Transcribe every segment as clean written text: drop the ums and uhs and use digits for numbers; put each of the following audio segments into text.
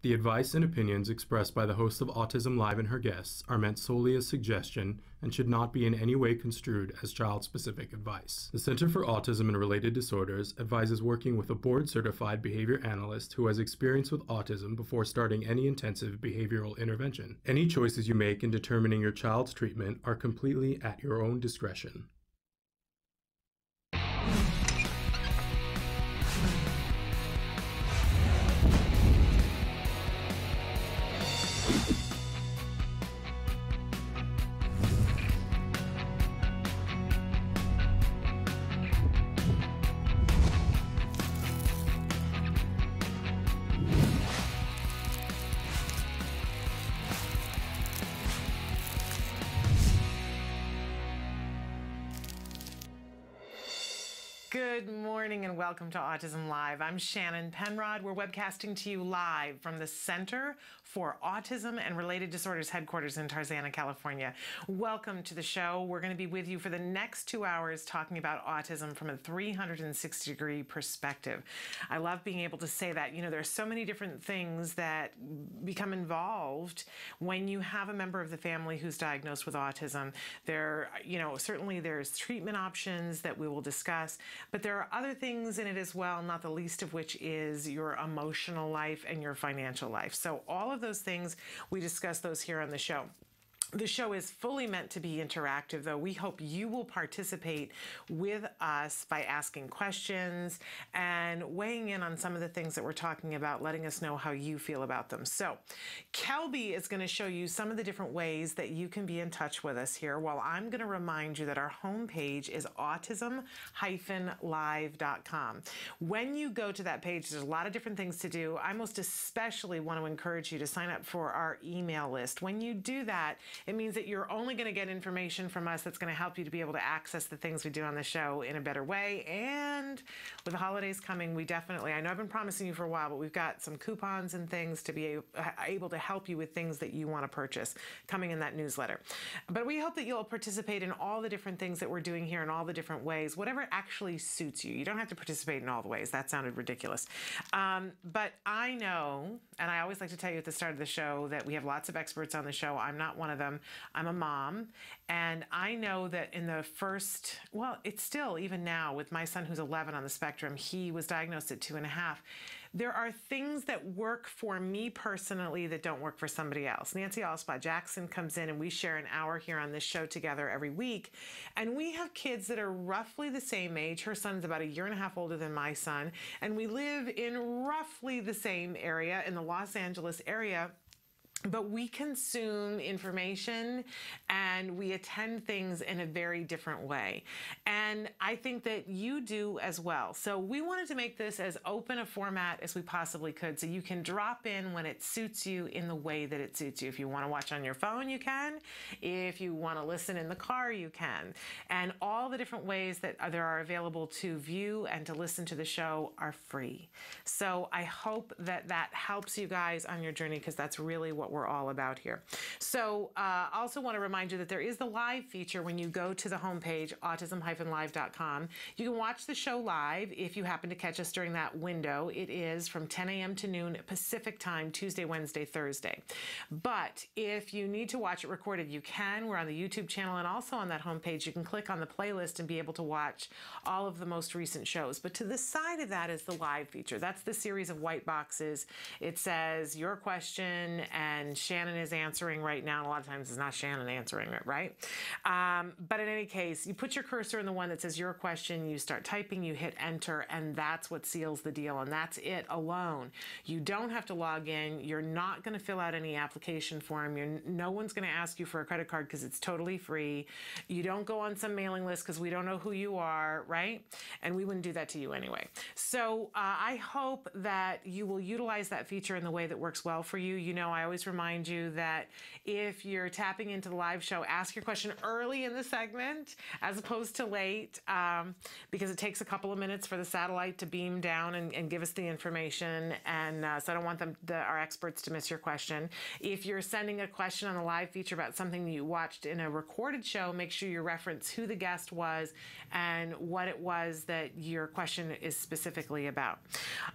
The advice and opinions expressed by the host of Autism Live and her guests are meant solely as suggestion and should not be in any way construed as child-specific advice. The Center for Autism and Related Disorders advises working with a board-certified behavior analyst who has experience with autism before starting any intensive behavioral intervention. Any choices you make in determining your child's treatment are completely at your own discretion. Good morning and welcome to Autism Live. I'm Shannon Penrod. We're webcasting to you live from the Center for Autism and Related Disorders headquarters in Tarzana, California. Welcome to the show. We're going to be with you for the next 2 hours talking about autism from a 360-degree perspective. I love being able to say that. You know, there are so many different things that become involved when you have a member of the family who's diagnosed with autism. Certainly there's treatment options that we will discuss, but there are other things in it as well, not the least of which is your emotional life and your financial life. So all of those things, we discuss those here on the show. The show is fully meant to be interactive, though. We hope you will participate with us by asking questions and weighing in on some of the things that we're talking about, letting us know how you feel about them. So Kelby is going to show you some of the different ways that you can be in touch with us here, while I'm going to remind you that our homepage is autism-live.com. When you go to that page, there's a lot of different things to do. I most especially want to encourage you to sign up for our email list. When you do that, it means that you're only going to get information from us that's going to help you to be able to access the things we do on the show in a better way. And with the holidays coming, we definitely, I know I've been promising you for a while, but we've got some coupons and things to be able to help you with things that you want to purchase coming in that newsletter. But we hope that you'll participate in all the different things that we're doing here in all the different ways, whatever actually suits you. You don't have to participate in all the ways. That sounded ridiculous. But I know, and I always like to tell you at the start of the show, that we have lots of experts on the show. I'm not one of them. I'm a mom, and I know that in the first, well, it's still, even now, with my son who's 11 on the spectrum, he was diagnosed at 2.5. There are things that work for me personally that don't work for somebody else. Nancy Allspot Jackson comes in and we share an hour here on this show together every week. And we have kids that are roughly the same age. Her son's about 1.5 years older than my son. And we live in roughly the same area, in the Los Angeles area. But we consume information and we attend things in a very different way. And I think that you do as well. So we wanted to make this as open a format as we possibly could, so you can drop in when it suits you in the way that it suits you. If you want to watch on your phone, you can. If you want to listen in the car, you can. And all the different ways that there are available to view and to listen to the show are free. So I hope that that helps you guys on your journey, because that's really what we're all about here. So also want to remind you that there is the live feature when you go to the homepage, autism-live.com. You can watch the show live if you happen to catch us during that window. It is from 10 a.m. to noon Pacific time, Tuesday, Wednesday, Thursday. But if you need to watch it recorded, you can. We're on the YouTube channel, and also on that homepage, you can click on the playlist and be able to watch all of the most recent shows. But to the side of that is the live feature. That's the series of white boxes. It says your question, and Shannon is answering right now. And a lot of times it's not Shannon answering it, right? But in any case, you put your cursor in the one that says your question, you start typing, you hit enter, and that's what seals the deal. And that's it alone. You don't have to log in. You're not going to fill out any application form. No one's going to ask you for a credit card because it's totally free. You don't go on some mailing list because we don't know who you are, right? And we wouldn't do that to you anyway. So I hope that you will utilize that feature in the way that works well for you. You know, I always remind you that if you're tapping into the live show, ask your question early in the segment as opposed to late, because it takes a couple of minutes for the satellite to beam down and give us the information. And so I don't want our experts to miss your question. If you're sending a question on the live feature about something that you watched in a recorded show, make sure you reference who the guest was and what it was that your question is specifically about.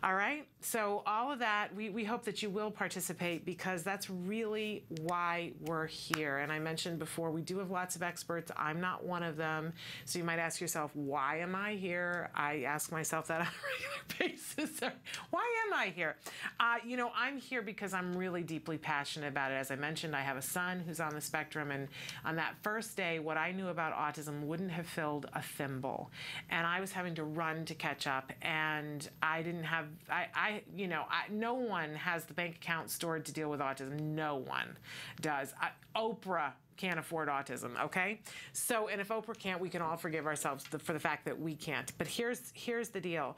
All right, so all of that, we hope that you will participate, because that's really why we're here. And I mentioned before, we do have lots of experts. I'm not one of them. So you might ask yourself, why am I here? I ask myself that on a regular basis. Why am I here? You know, I'm here because I'm really deeply passionate about it. As I mentioned, I have a son who's on the spectrum, and on that first day, what I knew about autism wouldn't have filled a thimble. And I was having to run to catch up, and I didn't have, no one has the bank account stored to deal with autism. No one does. Oprah can't afford autism, okay? So, and if Oprah can't, we can all forgive ourselves for the fact that we can't. But here's the deal.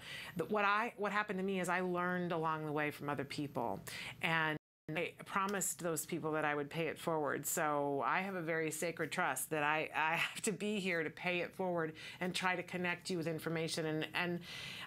What happened to me is I learned along the way from other people, and I promised those people that I would pay it forward. So I have a very sacred trust that I have to be here to pay it forward and try to connect you with information. And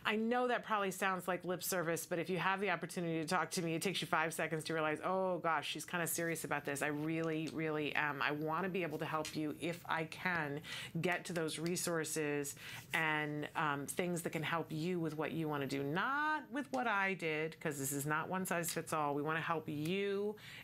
I know that probably sounds like lip service, but if you have the opportunity to talk to me, it takes you 5 seconds to realize, oh gosh, she's kind of serious about this. I really, really am. I want to be able to help you, if I can, get to those resources and things that can help you with what you want to do. Not with what I did, because this is not one size fits all. We want to help you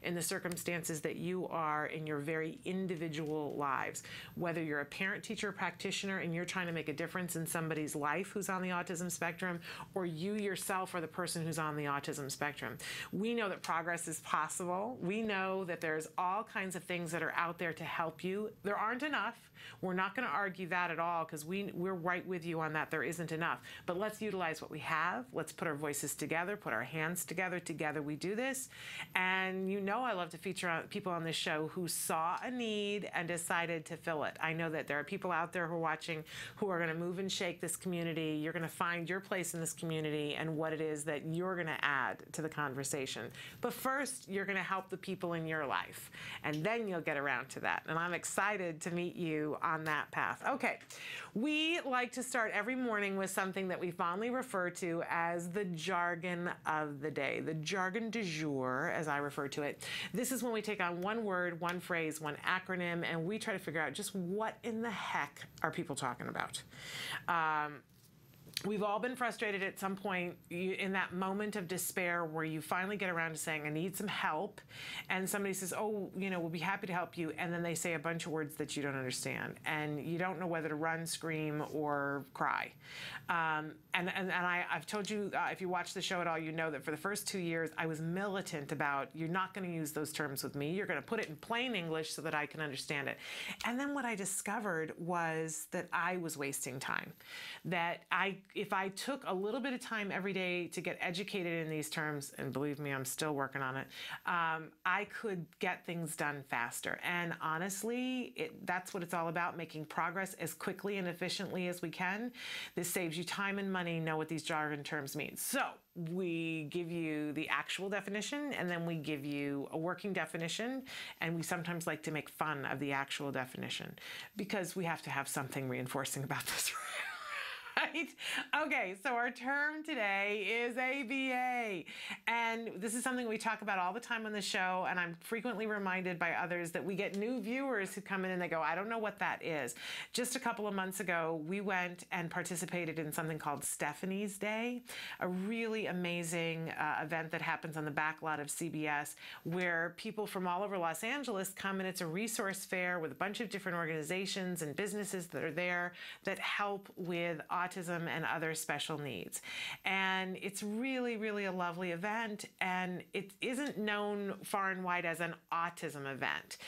in the circumstances that you are in your very individual lives. Whether you're a parent, teacher, or practitioner, and you're trying to make a difference in somebody's life who's on the autism spectrum, or you yourself are the person who's on the autism spectrum. We know that progress is possible. We know that there's all kinds of things that are out there to help you. There aren't enough. We're not going to argue that at all, because we're right with you on that. There isn't enough. But let's utilize what we have. Let's put our voices together, put our hands together. Together we do this. And you know I love to feature people on this show who saw a need and decided to fill it. I know that there are people out there who are watching who are going to move and shake this community. You're going to find your place in this community and what it is that you're going to add to the conversation. But first, you're going to help the people in your life, and then you'll get around to that. And I'm excited to meet you on that path. Okay, we like to start every morning with something that we fondly refer to as the jargon of the day, the jargon du jour, as I refer to it. This is when we take on one word, one phrase, one acronym, and we try to figure out just what in the heck are people talking about. We've all been frustrated at some point in that moment of despair where you finally get around to saying, I need some help. And somebody says, oh, we'll be happy to help you. And then they say a bunch of words that you don't understand. And you don't know whether to run, scream, or cry. I've told you, if you watch the show at all, you know that for the first 2 years, I was militant about, you're not going to use those terms with me. You're going to put it in plain English so that I can understand it. And then what I discovered was that I was wasting time. That if I took a little bit of time every day to get educated in these terms, and believe me, I'm still working on it, I could get things done faster. And honestly, that's what it's all about, making progress as quickly and efficiently as we can. This saves you time and money. Know what these jargon terms mean. So we give you the actual definition, and then we give you a working definition, and we sometimes like to make fun of the actual definition because we have to have something reinforcing about this. Right? Okay, so our term today is ABA. And this is something we talk about all the time on the show, and I'm frequently reminded by others that we get new viewers who come in and they go, I don't know what that is. Just a couple of months ago, we went and participated in something called Stephanie's Day, a really amazing event that happens on the back lot of CBS, where people from all over Los Angeles come, and it's a resource fair with a bunch of different organizations and businesses that are there that help with autism and other special needs. And it's really, really a lovely event, and it isn't known far and wide as an autism event.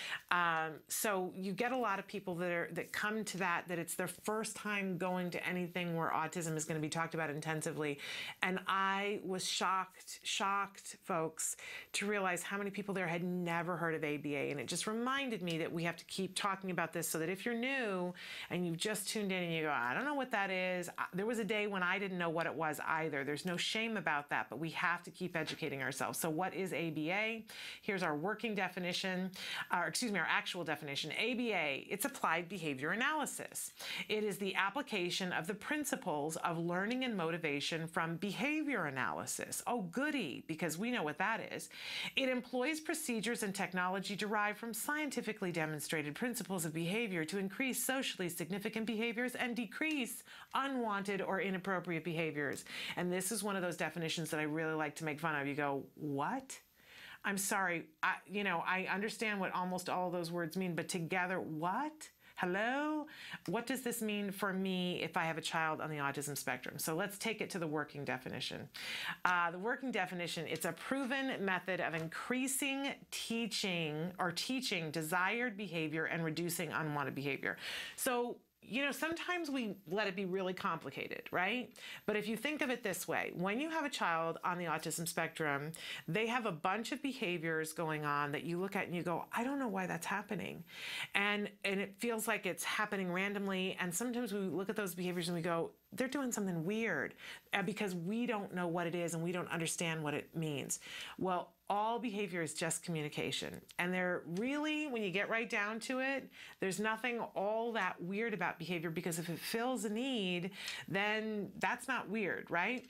So you get a lot of people that come to that it's their first time going to anything where autism is going to be talked about intensively. And I was shocked, folks, to realize how many people there had never heard of ABA. And it just reminded me that we have to keep talking about this, so that if you're new and you've just tuned in and you go, I don't know what that is, because there was a day when I didn't know what it was either. There's no shame about that, but we have to keep educating ourselves. So what is ABA? Here's our working definition, our actual definition. ABA, it's applied behavior analysis. It is the application of the principles of learning and motivation from behavior analysis. Oh, goody, because we know what that is. It employs procedures and technology derived from scientifically demonstrated principles of behavior to increase socially significant behaviors and decrease unwanted or inappropriate behaviors. And this is one of those definitions that I really like to make fun of. You go, what? I'm sorry, I understand what almost all of those words mean, but together, what? Hello? What does this mean for me if I have a child on the autism spectrum? So let's take it to the working definition. The working definition, it's a proven method of increasing teaching desired behavior and reducing unwanted behavior. So sometimes we let it be really complicated, right? But if you think of it this way, when you have a child on the autism spectrum, they have a bunch of behaviors going on that you look at and you go, I don't know why that's happening. And it feels like it's happening randomly. And sometimes we look at those behaviors and we go, they're doing something weird because we don't know what it is and we don't understand what it means. Well, all behavior is just communication. And they're really, when you get right down to it, there's nothing all that weird about behavior, because if it fills a need, then that's not weird, right?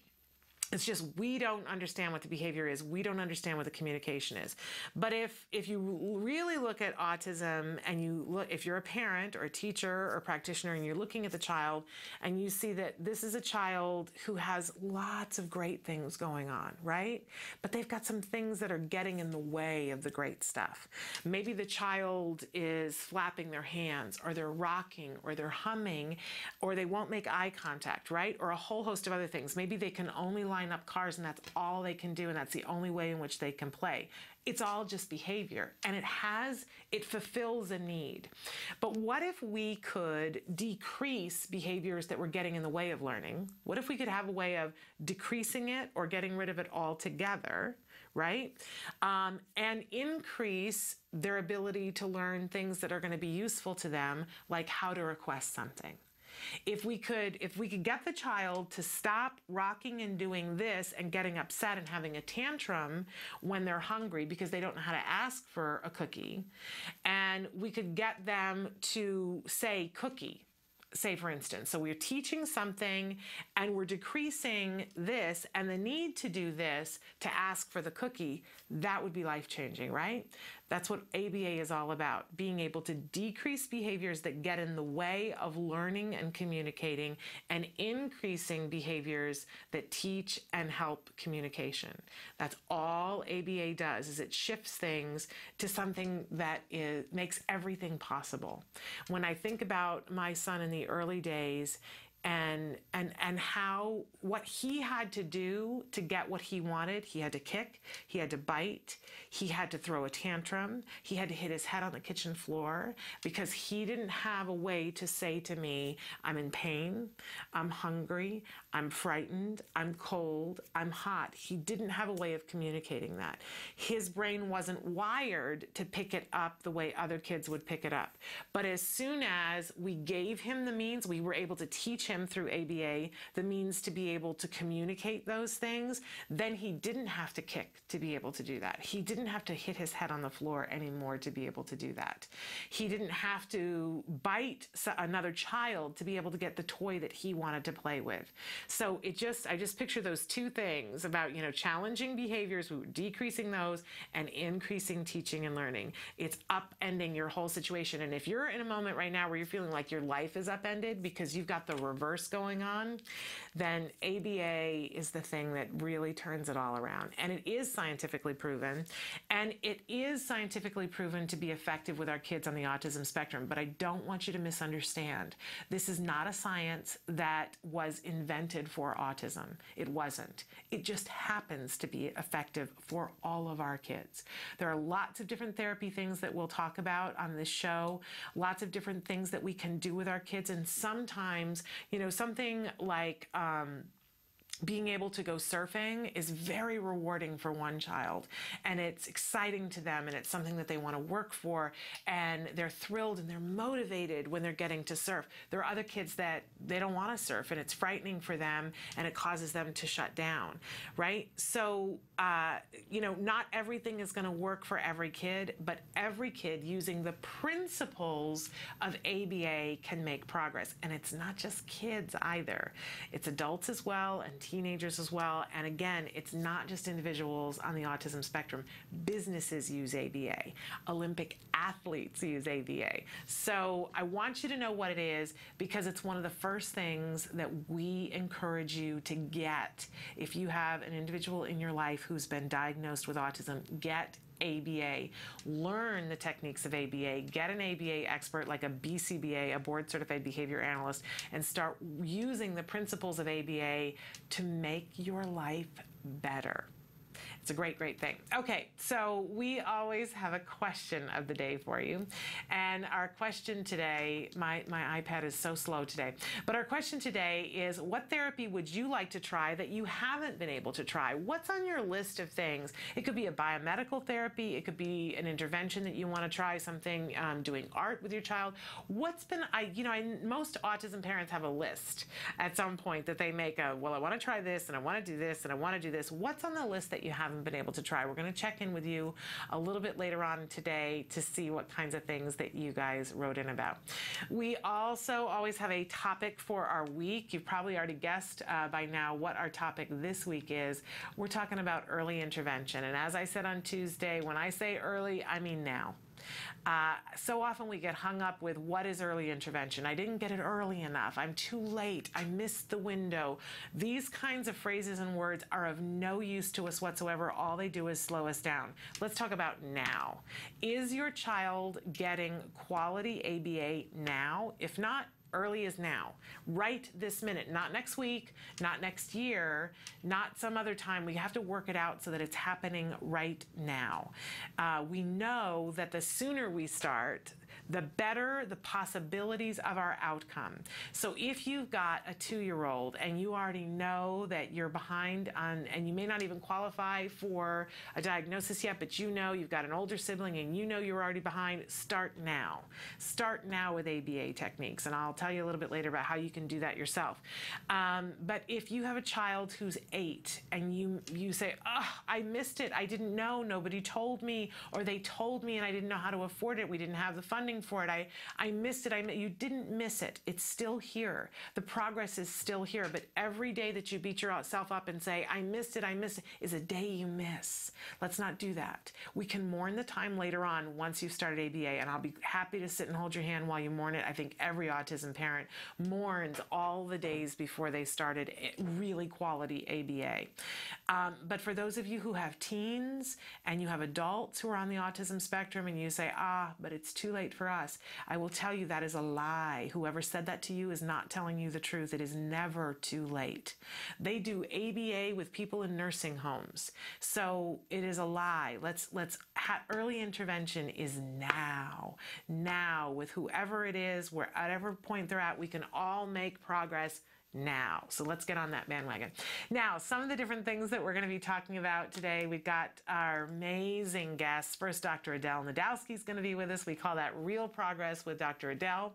It's just we don't understand what the behavior is. We don't understand what the communication is. But if you really look at autism and if you're a parent or a teacher or practitioner and you're looking at the child and you see that this is a child who has lots of great things going on, right? But they've got some things that are getting in the way of the great stuff. Maybe the child is flapping their hands, or they're rocking, or they're humming, or they won't make eye contact, right? Or a whole host of other things. Maybe they can only line up cars and that's all they can do, and that's the only way in which they can play. It's all just behavior, and it fulfills a need. But what if we could decrease behaviors that were getting in the way of learning? What if we could have a way of decreasing it or getting rid of it altogether, right? And increase their ability to learn things that are going to be useful to them, like how to request something. If we could get the child to stop rocking and doing this and getting upset and having a tantrum when they're hungry because they don't know how to ask for a cookie, and we could get them to say cookie, say for instance. So we're teaching something and we're decreasing this and the need to do this to ask for the cookie, that would be life-changing, right? That's what ABA is all about, being able to decrease behaviors that get in the way of learning and communicating, and increasing behaviors that teach and help communication. That's all ABA does, is it shifts things to something that makes everything possible. When I think about my son in the early days, and what he had to do to get what he wanted, he had to kick, he had to bite, he had to throw a tantrum, he had to hit his head on the kitchen floor, because he didn't have a way to say to me, I'm in pain, I'm hungry, I'm frightened, I'm cold, I'm hot. He didn't have a way of communicating that. His brain wasn't wired to pick it up the way other kids would pick it up. But as soon as we gave him the means, we were able to teach him through ABA the means to be able to communicate those things, then he didn't have to kick to be able to do that. He didn't have to hit his head on the floor anymore to be able to do that. He didn't have to bite another child to be able to get the toy that he wanted to play with. So I just picture those two things about, challenging behaviors, we were decreasing those, and increasing teaching and learning. It's upending your whole situation. And if you're in a moment right now where you're feeling like your life is upended because you've got the reverse going on, then ABA is the thing that really turns it all around. And it is scientifically proven, and it is scientifically proven to be effective with our kids on the autism spectrum. But I don't want you to misunderstand. This is not a science that was invented for autism. It wasn't. It just happens to be effective for all of our kids. There are lots of different therapy things that we'll talk about on this show, lots of different things that we can do with our kids, and sometimes, something like being able to go surfing is very rewarding for one child, and it's exciting to them, and it's something that they want to work for, and they're thrilled and they're motivated when they're getting to surf. There are other kids that they don't want to surf, and it's frightening for them, and it causes them to shut down, right? So, you know, not everything is going to work for every kid, but every kid using the principles of ABA can make progress. And it's not just kids either. It's adults as well, and teenagers as well. And again, it's not just individuals on the autism spectrum. Businesses use ABA. Olympic athletes use ABA. So I want you to know what it is, because it's one of the first things that we encourage you to get. If you have an individual in your life who's been diagnosed with autism, get ABA. Learn the techniques of ABA. Get an ABA expert like a BCBA, a board certified behavior analyst, and start using the principles of ABA to make your life better. It's a great, great thing. Okay, so we always have a question of the day for you. And our question today, my iPad is so slow today, but our question today is, what therapy would you like to try that you haven't been able to try? What's on your list of things? It could be a biomedical therapy. It could be an intervention that you want to try, something, doing art with your child. What's been, most autism parents have a list at some point that they make well, I want to try this, and I want to do this, and I want to do this. What's on the list that you haven't been able to try? We're going to check in with you a little bit later on today to see what kinds of things that you guys wrote in about. We also always have a topic for our week. You've probably already guessed by now what our topic this week is. We're talking about early intervention. And as I said on Tuesday, when I say early, I mean now. So often we get hung up with, what is early intervention? I didn't get it early enough. I'm too late. I missed the window. These kinds of phrases and words are of no use to us whatsoever. All they do is slow us down. Let's talk about now. Is your child getting quality ABA now? If not, early is now, right this minute, not next week, not next year, not some other time. We have to work it out so that it's happening right now. We know that the sooner we start, the better the possibilities of our outcome. So if you've got a 2-year-old and you already know that you're behind on, and you may not even qualify for a diagnosis yet, but you know you've got an older sibling and you know you're already behind, start now. Start now with ABA techniques, and I'll tell you a little bit later about how you can do that yourself. But if you have a child who's 8 and you say, oh, I missed it, I didn't know, nobody told me, or they told me and I didn't know how to afford it, we didn't have the funding for it, I missed it, you didn't miss it. It's still here. The progress is still here. But every day that you beat yourself up and say, I missed it, is a day you miss. Let's not do that. We can mourn the time later on once you've started ABA, and I'll be happy to sit and hold your hand while you mourn it. I think every autism parent mourns all the days before they started really quality ABA. But for those of you who have teens and you have adults who are on the autism spectrum and you say, but it's too late for us, I will tell you that is a lie. Whoever said that to you is not telling you the truth. It is never too late. They do ABA with people in nursing homes. So it is a lie. Early intervention is now. Now, with whoever it is, wherever point they're at, we can all make progress now. So let's get on that bandwagon. Now, some of the different things that we're going to be talking about today, we've got our amazing guests. First, Dr. Adel Najdowski is going to be with us. We call that Real Progress with Dr. Adel.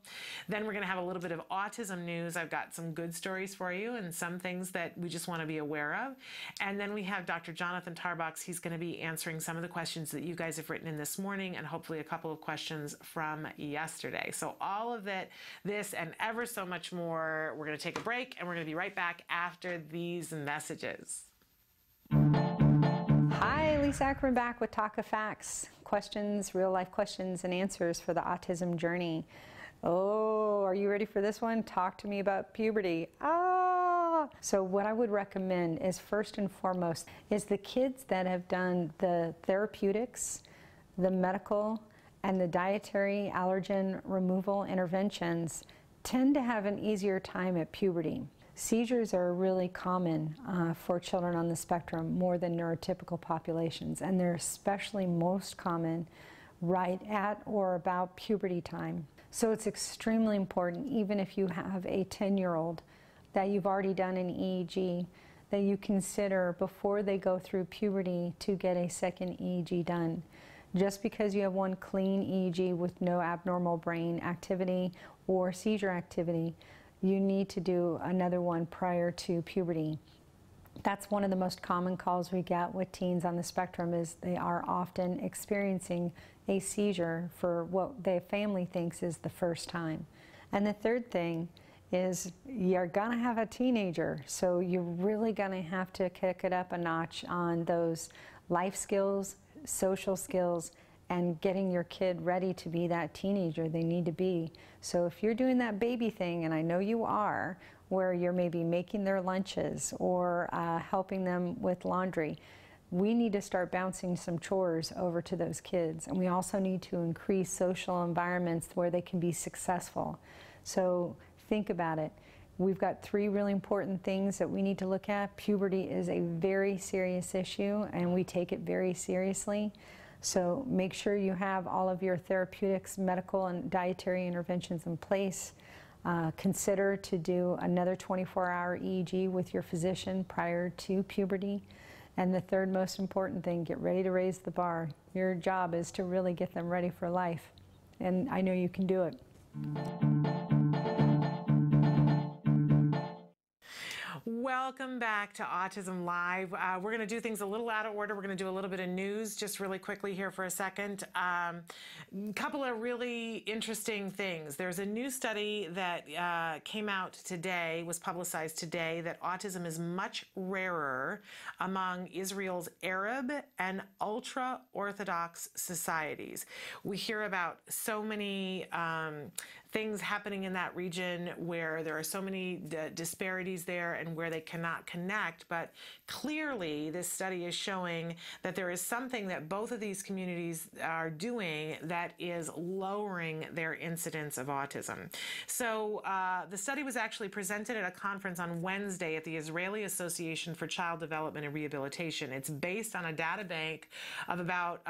Then we're going to have a little bit of autism news. I've got some good stories for you and some things that we just want to be aware of. And then we have Dr. Jonathan Tarbox. He's going to be answering some of the questions that you guys have written in this morning, and hopefully a couple of questions from yesterday. So all of this and ever so much more, we're going to take a break, and we're going to be right back after these messages. Hi, Lisa Ackerman back with Talk of Facts. Questions, real life questions and answers for the autism journey. Oh, are you ready for this one? Talk to me about puberty. So what I would recommend is, first and foremost, is the kids that have done the therapeutics, the medical, and the dietary allergen removal interventions tend to have an easier time at puberty. Seizures are really common for children on the spectrum, more than neurotypical populations, and they're especially most common right at or about puberty time. So it's extremely important, even if you have a 10-year-old, that you've already done an EEG, that you consider before they go through puberty to get a second EEG done. Just because you have one clean EEG with no abnormal brain activity or seizure activity, you need to do another one prior to puberty. That's one of the most common calls we get with teens on the spectrum, is they are often experiencing a seizure for what their family thinks is the first time. And the third thing is you're gonna have a teenager, so you're really gonna have to kick it up a notch on those life skills, social skills, and getting your kid ready to be that teenager they need to be. So if you're doing that baby thing, and I know you are, where you're maybe making their lunches or helping them with laundry, we need to start bouncing some chores over to those kids. And we also need to increase social environments where they can be successful. So think about it. We've got 3 really important things that we need to look at. Puberty is a very serious issue, and we take it very seriously. So make sure you have all of your therapeutics, medical, and dietary interventions in place. Consider to do another 24-hour EEG with your physician prior to puberty. And the third most important thing, get ready to raise the bar. Your job is to really get them ready for life. And I know you can do it. Welcome back to Autism Live. We're going to do things a little out of order. We're going to do a little bit of news just really quickly here for a second. Couple of really interesting things. There's a new study that came out today, was publicized today, that autism is much rarer among Israel's Arab and ultra-Orthodox societies. We hear about so many things happening in that region where there are so many disparities there and where they cannot connect, but clearly this study is showing that there is something that both of these communities are doing that is lowering their incidence of autism. So the study was actually presented at a conference on Wednesday at the Israeli Association for Child Development and Rehabilitation. It's based on a data bank of about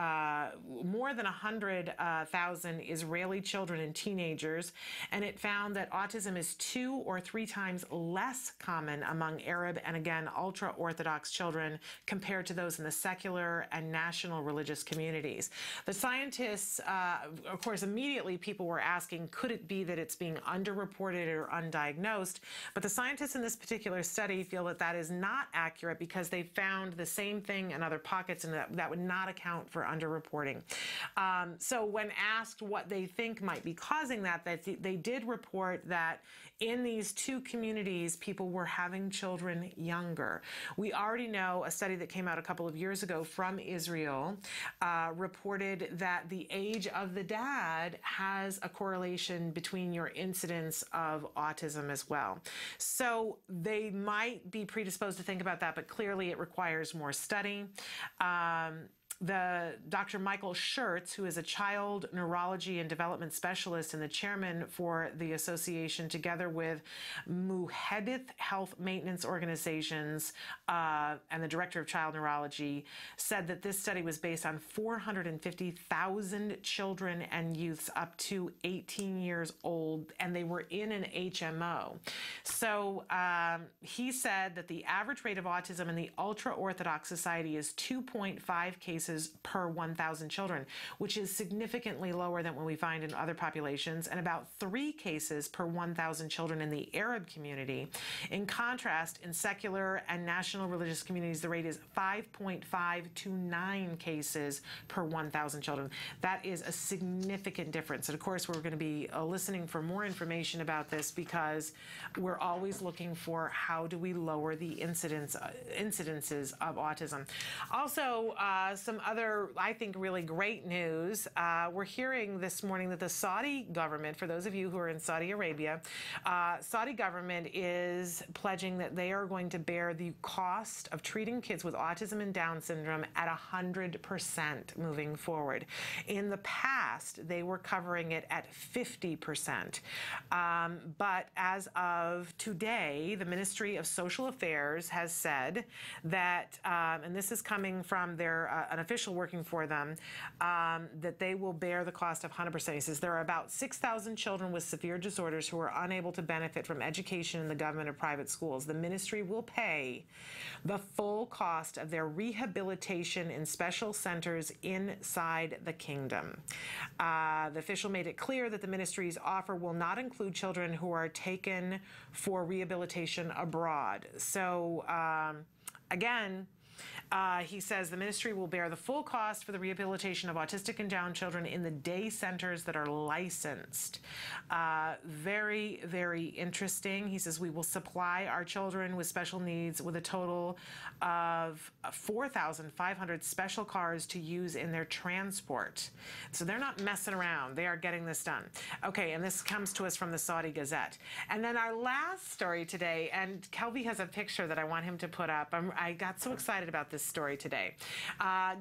more than 100,000 Israeli children and teenagers, and it found that autism is 2 or 3 times less common among Arab and, again, ultra-Orthodox children compared to those in the secular and national religious communities. The scientists, of course, immediately people were asking, could it be that it's being underreported or undiagnosed? But the scientists in this particular study feel that that is not accurate because they found the same thing in other pockets, and that would not account for underreporting. So when asked what they think might be causing that, they did report that in these 2 communities, people were having children younger. We already know a study that came out a couple of years ago from Israel reported that the age of the dad has a correlation between your incidence of autism as well. So they might be predisposed to think about that, but clearly it requires more study. Dr. Michael Schertz, who is a child neurology and development specialist and the chairman for the association, together with Muhedith Health Maintenance Organizations and the director of child neurology, said that this study was based on 450,000 children and youths up to 18 years old, and they were in an HMO. So he said that the average rate of autism in the ultra-Orthodox society is 2.5 cases per 1,000 children, which is significantly lower than what we find in other populations, and about 3 cases per 1,000 children in the Arab community. In contrast, in secular and national religious communities, the rate is 5.5 to 9 cases per 1,000 children. That is a significant difference. And of course, we're going to be listening for more information about this, because we're always looking for how do we lower the incidences of autism. Also, some other, I think, really great news. We're hearing this morning that the Saudi government, for those of you who are in Saudi Arabia, Saudi government is pledging that they are going to bear the cost of treating kids with autism and Down syndrome at 100% moving forward. In the past, they were covering it at 50%. But as of today, the Ministry of Social Affairs has said that, and this is coming from an official working for them, that they will bear the cost of 100%. He says there are about 6,000 children with severe disorders who are unable to benefit from education in the government or private schools. The ministry will pay the full cost of their rehabilitation in special centers inside the kingdom. The official made it clear that the ministry's offer will not include children who are taken for rehabilitation abroad. So, again, he says the ministry will bear the full cost for the rehabilitation of autistic and Down children in the day centers that are licensed. Very, very interesting. He says we will supply our children with special needs with a total of 4,500 special cars to use in their transport. So they're not messing around. They are getting this done. Okay, and this comes to us from the Saudi Gazette. And then our last story today, and Kelby has a picture that I want him to put up. I got so excited about this story today.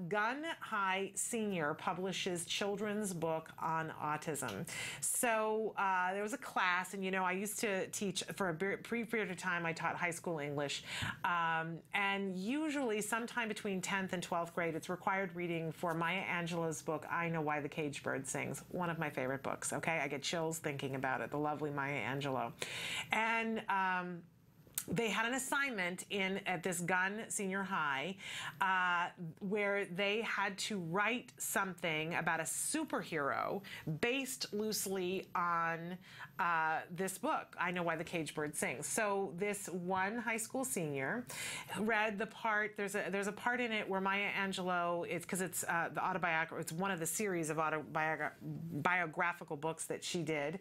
Gun High Senior publishes children's book on autism. So there was a class, and you know, I used to teach for a brief period of time. I taught high school English, and usually sometime between 10th and 12th grade, it's required reading for Maya Angelou's book, I Know Why the Caged Bird Sings. One of my favorite books, okay? I get chills thinking about it, the lovely Maya Angelou. And they had an assignment at this Gun Senior High where they had to write something about a superhero based loosely on this book, I Know Why the Caged Bird Sings. So this one high school senior read the part, there's a part in it where Maya Angelou, it's because it's the autobiography, it's one of the series of biographical books that she did.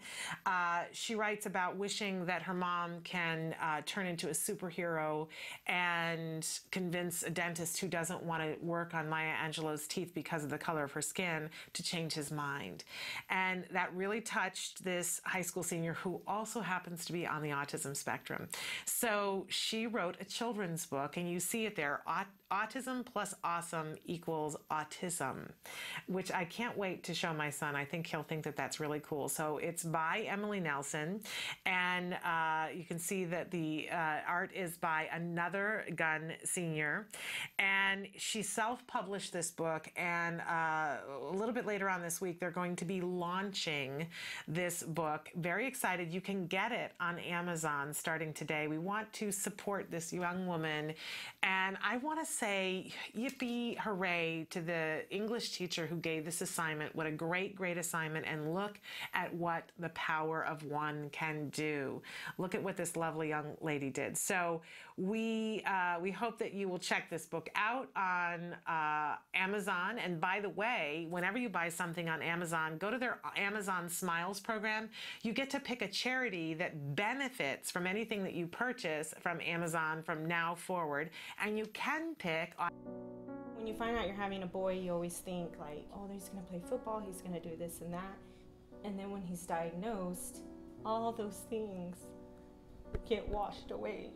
She writes about wishing that her mom can turn into a superhero and convince a dentist who doesn't want to work on Maya Angelou's teeth because of the color of her skin to change his mind. And that really touched this high school senior who also happens to be on the autism spectrum. So she wrote a children's book, and you see it there, Autism plus Awesome equals Autism, which I can't wait to show my son. I think he'll think that that's really cool. So it's by Emily Nelson, and you can see that the art is by another Gun senior, and she self-published this book, and a little bit later on this week they're going to be launching this book. Very excited. You can get it on Amazon starting today. We want to support this young woman, and I want to say yippee hooray to the English teacher who gave this assignment. What a great, great assignment, and look at what the power of one can do. Look at what this lovely young lady did. So we hope that you will check this book out on Amazon. And by the way, whenever you buy something on Amazon, go to their Amazon Smiles program. You get to pick a charity that benefits from anything that you purchase from Amazon from now forward, and you can pick. When you find out you're having a boy, you always think like, oh, he's gonna play football, he's gonna do this and that. And then when he's diagnosed, all those things get washed away.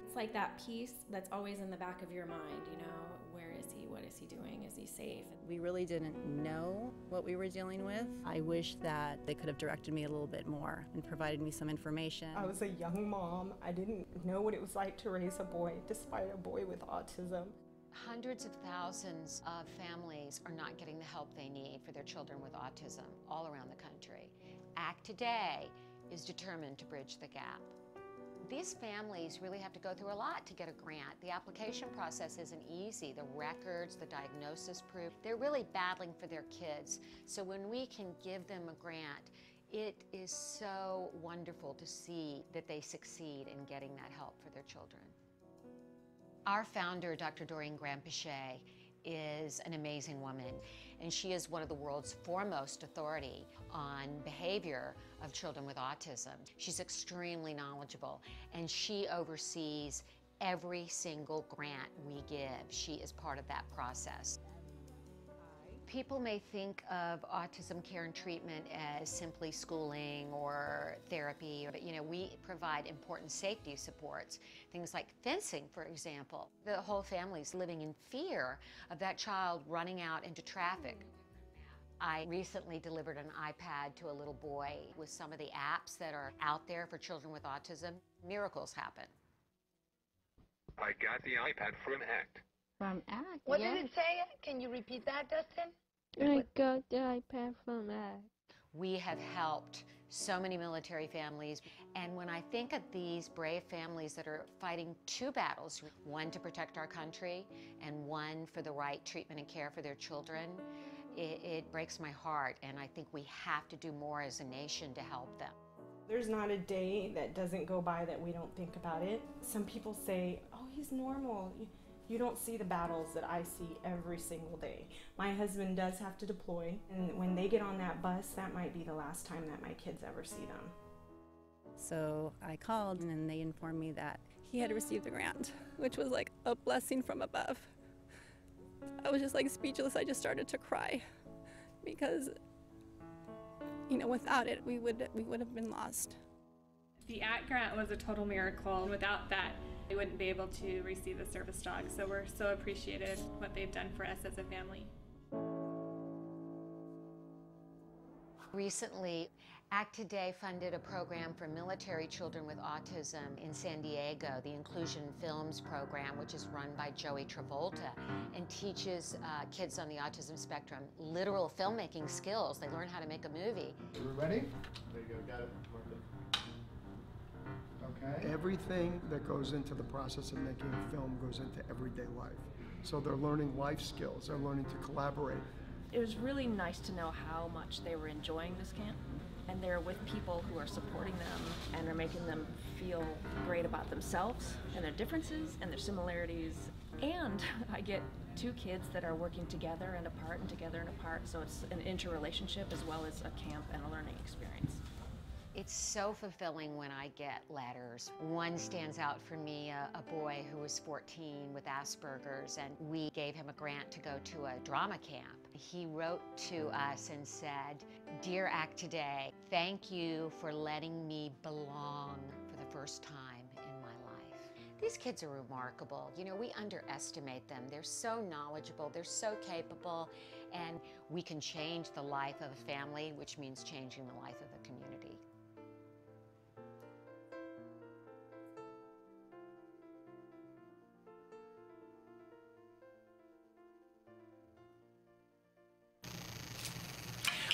It's like that piece that's always in the back of your mind, you know, where is he, what is he doing, is he safe? We really didn't know what we were dealing with. I wish that they could have directed me a little bit more and provided me some information. I was a young mom. I didn't know what it was like to raise a boy, despite a boy with autism. Hundreds of thousands of families are not getting the help they need for their children with autism all around the country. ACT Today is determined to bridge the gap. These families really have to go through a lot to get a grant. The application process isn't easy. The records, the diagnosis proof, they're really battling for their kids. So when we can give them a grant, it is so wonderful to see that they succeed in getting that help for their children. Our founder, Dr. Doreen Graham-Pichet, is an amazing woman, and she is one of the world's foremost authority on behavior of children with autism. She's extremely knowledgeable, and she oversees every single grant we give. She is part of that process. People may think of autism care and treatment as simply schooling or therapy, but you know, we provide important safety supports, things like fencing, for example. The whole family's living in fear of that child running out into traffic. I recently delivered an iPad to a little boy with some of the apps that are out there for children with autism. Miracles happen. I got the iPad from ACT. from ACT. What did it say? Can you repeat that, Dustin? I got the iPad from ACT. We have helped so many military families, and when I think of these brave families that are fighting two battles, one to protect our country and one for the right treatment and care for their children, it breaks my heart, and I think we have to do more as a nation to help them. There's not a day that doesn't go by that we don't think about it. Some people say, oh, he's normal. You don't see the battles that I see every single day. My husband does have to deploy, and when they get on that bus, that might be the last time that my kids ever see them. So I called, and they informed me that he had received a grant, which was like a blessing from above. I was just like speechless. I just started to cry because, you know, without it, we would have been lost. The ACT grant was a total miracle. Without that, we wouldn't be able to receive the service dog. So we're so appreciative what they've done for us as a family. Recently, ACT Today funded a program for military children with autism in San Diego, the Inclusion Films program, which is run by Joey Travolta and teaches kids on the autism spectrum literal filmmaking skills. They learn how to make a movie. Are we ready? There you go, got it. Okay. Everything that goes into the process of making a film goes into everyday life. So they're learning life skills, they're learning to collaborate. It was really nice to know how much they were enjoying this camp, and they're with people who are supporting them and are making them feel great about themselves and their differences and their similarities. And I get two kids that are working together and apart and together and apart, so it's an interrelationship as well as a camp and a learning experience. It's so fulfilling when I get letters. One stands out for me, a boy who was 14 with Asperger's, and we gave him a grant to go to a drama camp. He wrote to us and said, "Dear ACT Today, thank you for letting me belong for the first time in my life." These kids are remarkable. You know, we underestimate them. They're so knowledgeable, they're so capable, and we can change the life of a family, which means changing the life of a community.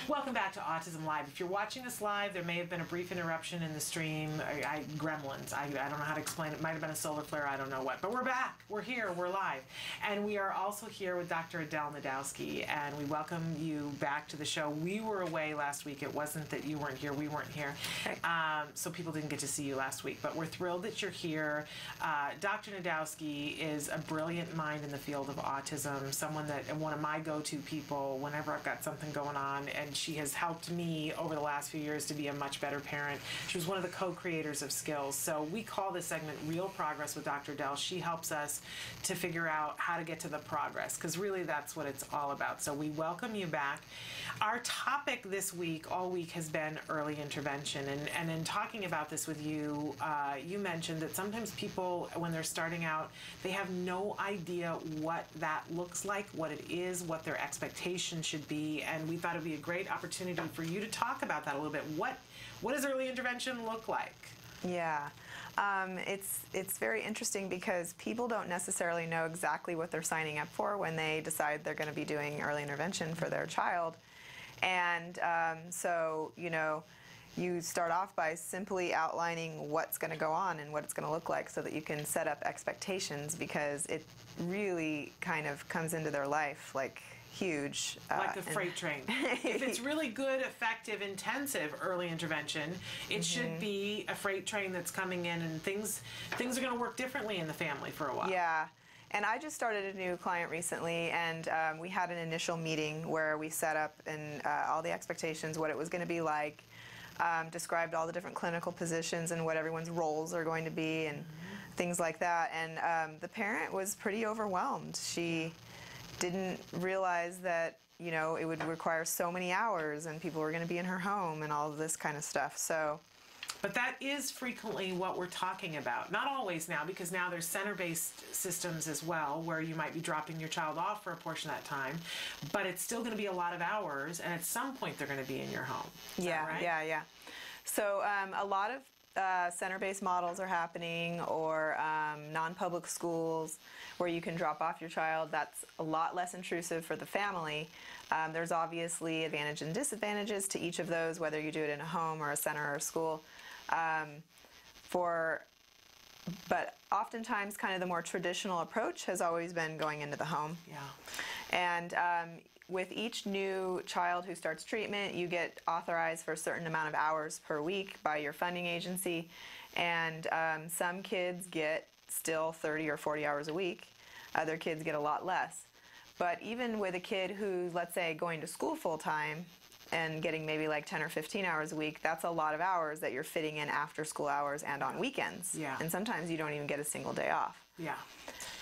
Welcome back to Autism Live. If you're watching us live, there may have been a brief interruption in the stream. Gremlins. I don't know how to explain it. Might have been a solar flare. I don't know what. But we're back. We're here. We're live. And we are also here with Dr. Adel Najdowski. And we welcome you back to the show. We were away last week. It wasn't that you weren't here. We weren't here. So people didn't get to see you last week. But we're thrilled that you're here. Dr. Najdowski is a brilliant mind in the field of autism. Someone that, one of my go-to people whenever I've got something going on. And she has helped me over the last few years to be a much better parent. She was one of the co-creators of Skills. So we call this segment Real Progress with Dr. Adel. She helps us to figure out how to get to the progress, because really that's what it's all about. So we welcome you back. Our topic this week, all week, has been early intervention. And in talking about this with you, you mentioned that sometimes people, when they're starting out, they have no idea what that looks like, what it is, what their expectations should be. And we thought it would be a great opportunity for you to talk about that a little bit. What does early intervention look like? Yeah, it's very interesting because people don't necessarily know exactly what they're signing up for when they decide they're going to be doing early intervention for their child. And so, you know, you start off by simply outlining what's going to go on and what it's going to look like so that you can set up expectations, because it really kind of comes into their life like huge. Like a freight train. If it's really good, effective, intensive early intervention, it should be a freight train that's coming in, and things are going to work differently in the family for a while. Yeah. And I just started a new client recently, and we had an initial meeting where we set up and all the expectations, what it was going to be like, described all the different clinical positions and what everyone's roles are going to be, and things like that. And the parent was pretty overwhelmed. She didn't realize that, you know, it would require so many hours and people were going to be in her home and all of this kind of stuff. So, but that is frequently what we're talking about. Not always now, because now there's center-based systems as well, where you might be dropping your child off for a portion of that time, but it's still going to be a lot of hours, and at some point they're going to be in your home. Is that right? Yeah. So a lot of center-based models are happening, or non-public schools where you can drop off your child. That's a lot less intrusive for the family. There's obviously advantages and disadvantages to each of those, whether you do it in a home or a center or a school. But oftentimes kind of the more traditional approach has always been going into the home. Yeah. And with each new child who starts treatment, you get authorized for a certain amount of hours per week by your funding agency. And some kids get still 30 or 40 hours a week. Other kids get a lot less. But even with a kid who's, let's say, going to school full-time and getting maybe like 10 or 15 hours a week, that's a lot of hours that you're fitting in after school hours and on weekends. Yeah. And sometimes you don't even get a single day off. Yeah.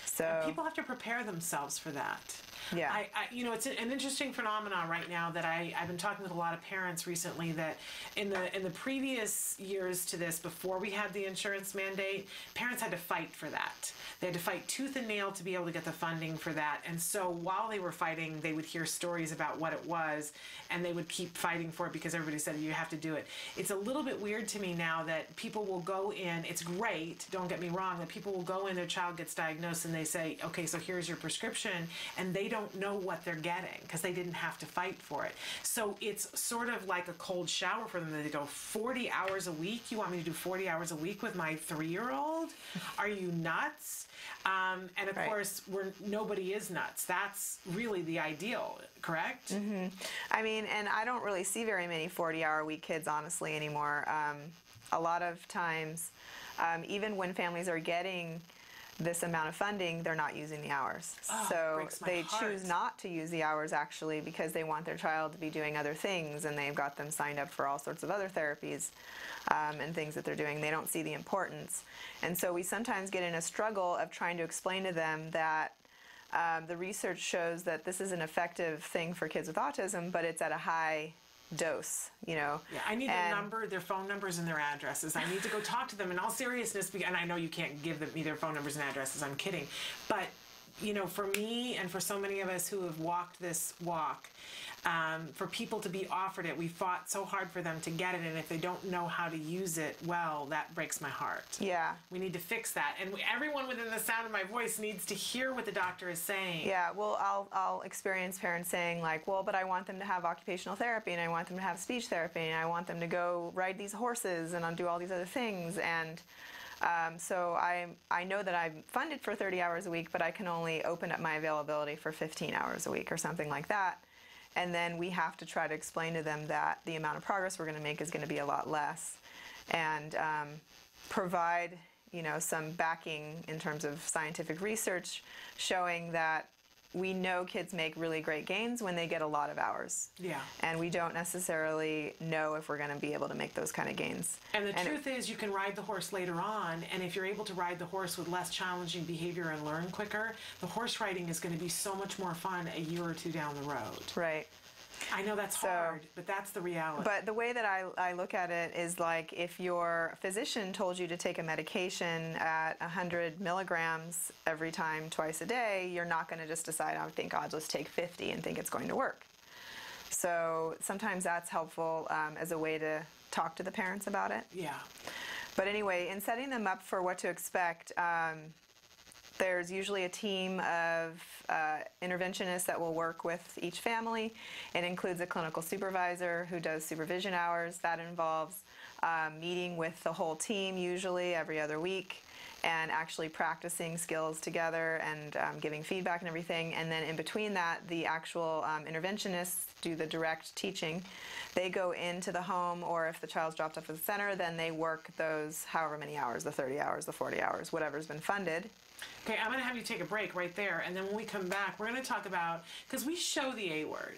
So and people have to prepare themselves for that. Yeah. You know, it's an interesting phenomenon right now that I've been talking with a lot of parents recently, that in the previous years to this, before we had the insurance mandate, parents had to fight for that. They had to fight tooth and nail to be able to get the funding for that. And so while they were fighting, they would hear stories about what it was, and they would keep fighting for it because everybody said, you have to do it. It's a little bit weird to me now that people will go in, it's great, don't get me wrong, that people will go in, their child gets diagnosed, and they say, okay, so here's your prescription, and they don't know what they're getting because they didn't have to fight for it. So it's sort of like a cold shower for them. They go, 40 hours a week? You want me to do 40 hours a week with my 3-year-old? Are you nuts? And of course, nobody is nuts. That's really the ideal, correct? Mm-hmm. I mean, and I don't really see very many 40-hour-a-week kids, honestly, anymore. A lot of times, even when families are getting this amount of funding, they're not using the hours. So they choose not to use the hours, actually, because they want their child to be doing other things, and they've got them signed up for all sorts of other therapies and things that they're doing. They don't see the importance. And so we sometimes get in a struggle of trying to explain to them that the research shows that this is an effective thing for kids with autism, but it's at a high dose, you know. Yeah, I need their number, their phone numbers, and their addresses. I need to go talk to them in all seriousness, and I know you can't give them either phone numbers and addresses. I'm kidding. But, you know, for me and for so many of us who have walked this walk, for people to be offered it, we fought so hard for them to get it, and if they don't know how to use it well, that breaks my heart. Yeah. We need to fix that, and everyone within the sound of my voice needs to hear what the doctor is saying. Yeah, well, I'll experience parents saying, like, well, but I want them to have occupational therapy, and I want them to have speech therapy, and I want them to go ride these horses and do all these other things, and so I know that I'm funded for 30 hours a week, but I can only open up my availability for 15 hours a week or something like that. And then we have to try to explain to them that the amount of progress we're going to make is going to be a lot less, and provide, you know, some backing in terms of scientific research showing that we know kids make really great gains when they get a lot of hours. Yeah. And we don't necessarily know if we're going to be able to make those kind of gains. And the truth is, you can ride the horse later on, and if you're able to ride the horse with less challenging behavior and learn quicker, the horse riding is going to be so much more fun a year or two down the road. Right. I know that's hard, but that's the reality. But the way that I look at it is, like, if your physician told you to take a medication at 100 milligrams every time, twice a day, you're not going to just decide, I think I'll just take 50 and think it's going to work. So sometimes that's helpful as a way to talk to the parents about it. Yeah. But anyway, in setting them up for what to expect, there's usually a team of interventionists that will work with each family. It includes a clinical supervisor who does supervision hours. That involves meeting with the whole team, usually every other week, and actually practicing skills together and giving feedback and everything. And then in between that, the actual interventionists do the direct teaching. They go into the home, or if the child's dropped off at the center, then they work those however many hours, the 30 hours, the 40 hours, whatever's been funded. Okay, I'm going to have you take a break right there, and then when we come back, we're going to talk about, because we show the A word,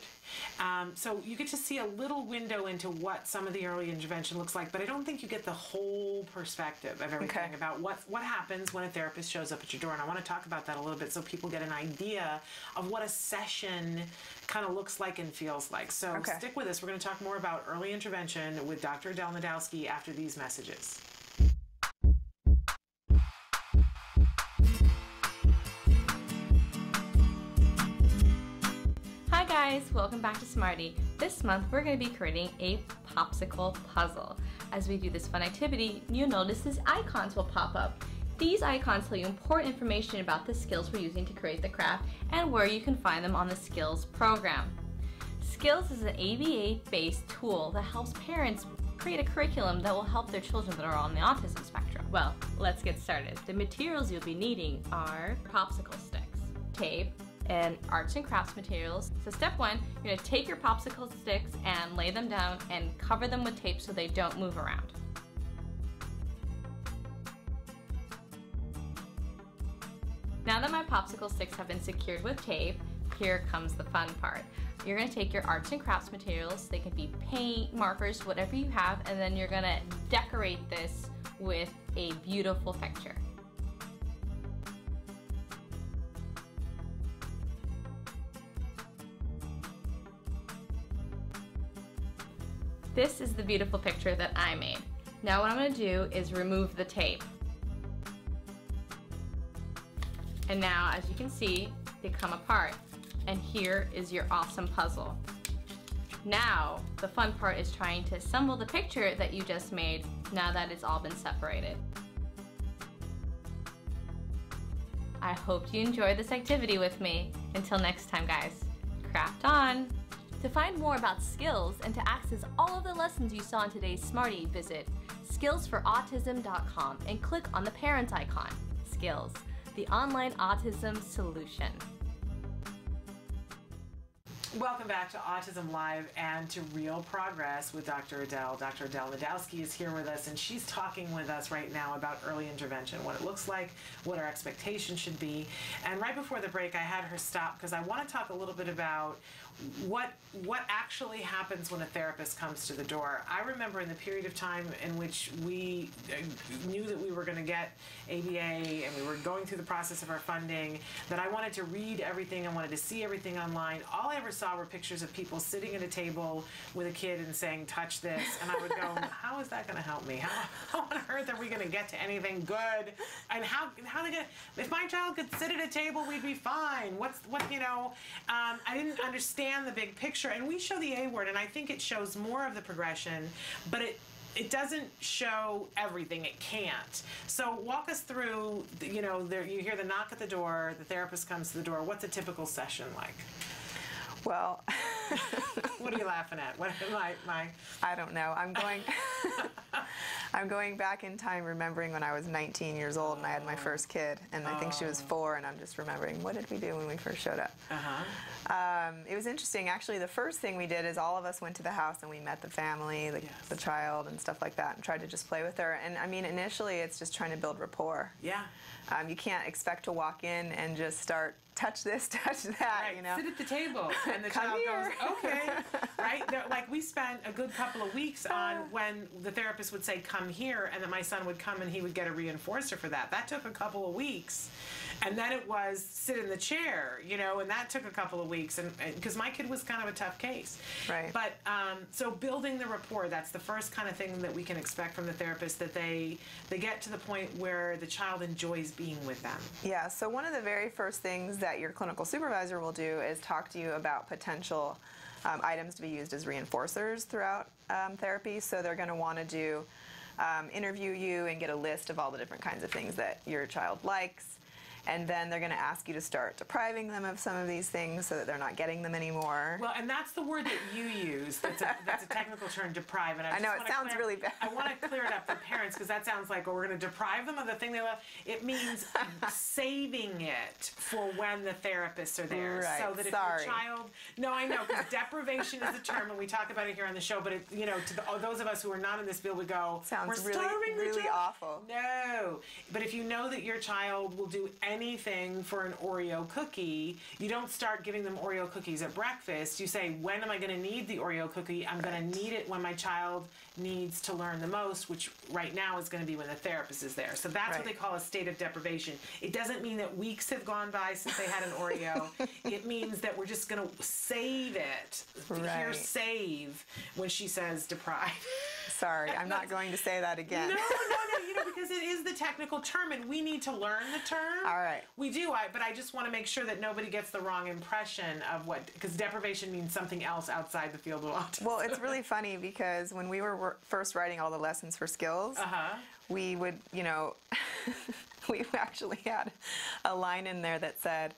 so you get to see a little window into what some of the early intervention looks like, but I don't think you get the whole perspective of everything about what happens when a therapist shows up at your door, and I want to talk about that a little bit so people get an idea of what a session kind of looks like and feels like. So stick with us. We're going to talk more about early intervention with Dr. Adel Najdowski after these messages. Hi guys, welcome back to Smarty. This month we're going to be creating a popsicle puzzle. As we do this fun activity, you'll notice these icons will pop up. These icons tell you important information about the skills we're using to create the craft and where you can find them on the Skills program. Skills is an ABA-based tool that helps parents create a curriculum that will help their children that are on the autism spectrum. Well, let's get started. The materials you'll be needing are popsicle sticks, tape, and arts and crafts materials. So step one, you're gonna take your popsicle sticks and lay them down and cover them with tape so they don't move around. Now that my popsicle sticks have been secured with tape, here comes the fun part. You're gonna take your arts and crafts materials, they can be paint, markers, whatever you have, and then you're gonna decorate this with a beautiful picture. This is the beautiful picture that I made. Now what I'm gonna do is remove the tape. And now, as you can see, they come apart. And here is your awesome puzzle. Now, the fun part is trying to assemble the picture that you just made now that it's all been separated. I hope you enjoyed this activity with me. Until next time, guys, craft on! To find more about Skills and to access all of the lessons you saw in today's Smarty, visit skillsforautism.com and click on the parent icon. Skills, the online autism solution. Welcome back to Autism Live and to Real Progress with Dr. Adel. Dr. Adel Najdowski is here with us, and she's talking with us right now about early intervention, what it looks like, what our expectations should be. And right before the break, I had her stop because I want to talk a little bit about what actually happens when a therapist comes to the door. I remember in the period of time in which we knew that we were going to get ABA and we were going through the process of our funding, that I wanted to read everything, I wanted to see everything online. All I ever saw were pictures of people sitting at a table with a kid and saying, touch this, and I would go, how is that going to help me? How on earth are we going to get to anything good? And how they gonna, if my child could sit at a table, we'd be fine. I didn't understand the big picture, and we show the A word, and I think it shows more of the progression, but it doesn't show everything. It can't. So walk us through, you hear the knock at the door, the therapist comes to the door. What's a typical session like? Well, what are you laughing at? What I don't know. I'm going back in time, remembering when I was 19 years old and I had my first kid, and I think she was 4, and I'm just remembering, what did we do when we first showed up? It was interesting. Actually, the first thing we did is all of us went to the house and we met the family, the child and stuff like that, and tried to just play with her. And I mean, initially it's just trying to build rapport. Yeah. You can't expect to walk in and just start, touch this, touch that, right. Sit at the table, and the child goes, okay, right? Like, we spent a good couple of weeks on when the therapist would say, come here, and then my son would come and he would get a reinforcer for that. That took a couple of weeks. And then it was sit in the chair, and that took a couple of weeks, and because my kid was kind of a tough case. Right. But so building the rapport, that's the first kind of thing that we can expect from the therapist, that they get to the point where the child enjoys being with them. Yeah, so one of the very first things that your clinical supervisor will do is talk to you about potential items to be used as reinforcers throughout therapy. So they're going to want to do interview you and get a list of all the different kinds of things that your child likes. And then they're going to ask you to start depriving them of some of these things so that they're not getting them anymore. Well, and that's the word that you use. That's a technical term, deprive. And I know, it sounds really bad. I want to clear it up for parents, because that sounds like, we're going to deprive them of the thing they love. It means saving it for when the therapists are there. Right. So that if your child... No, I know, because deprivation is the term, and we talk about it here on the show, but those of us who are not in this field would go, we're starving the really child. Awful. No. But if you know that your child will do anything for an Oreo cookie, you don't start giving them Oreo cookies at breakfast. You say, when am I going to need the Oreo cookie? I'm going to need it when my child needs to learn the most, which right now is going to be when the therapist is there. So that's what they call a state of deprivation. It doesn't mean that weeks have gone by since they had an Oreo. It means that we're just going to save it. Here, save, when she says deprive. Sorry, I'm not going to say that again. No, because it is the technical term, and we need to learn the term. All right. We do, but I just want to make sure that nobody gets the wrong impression of because deprivation means something else outside the field of autism. Well, it's really funny because when we were first writing all the lessons for skills, we would, we actually had a line in there that said,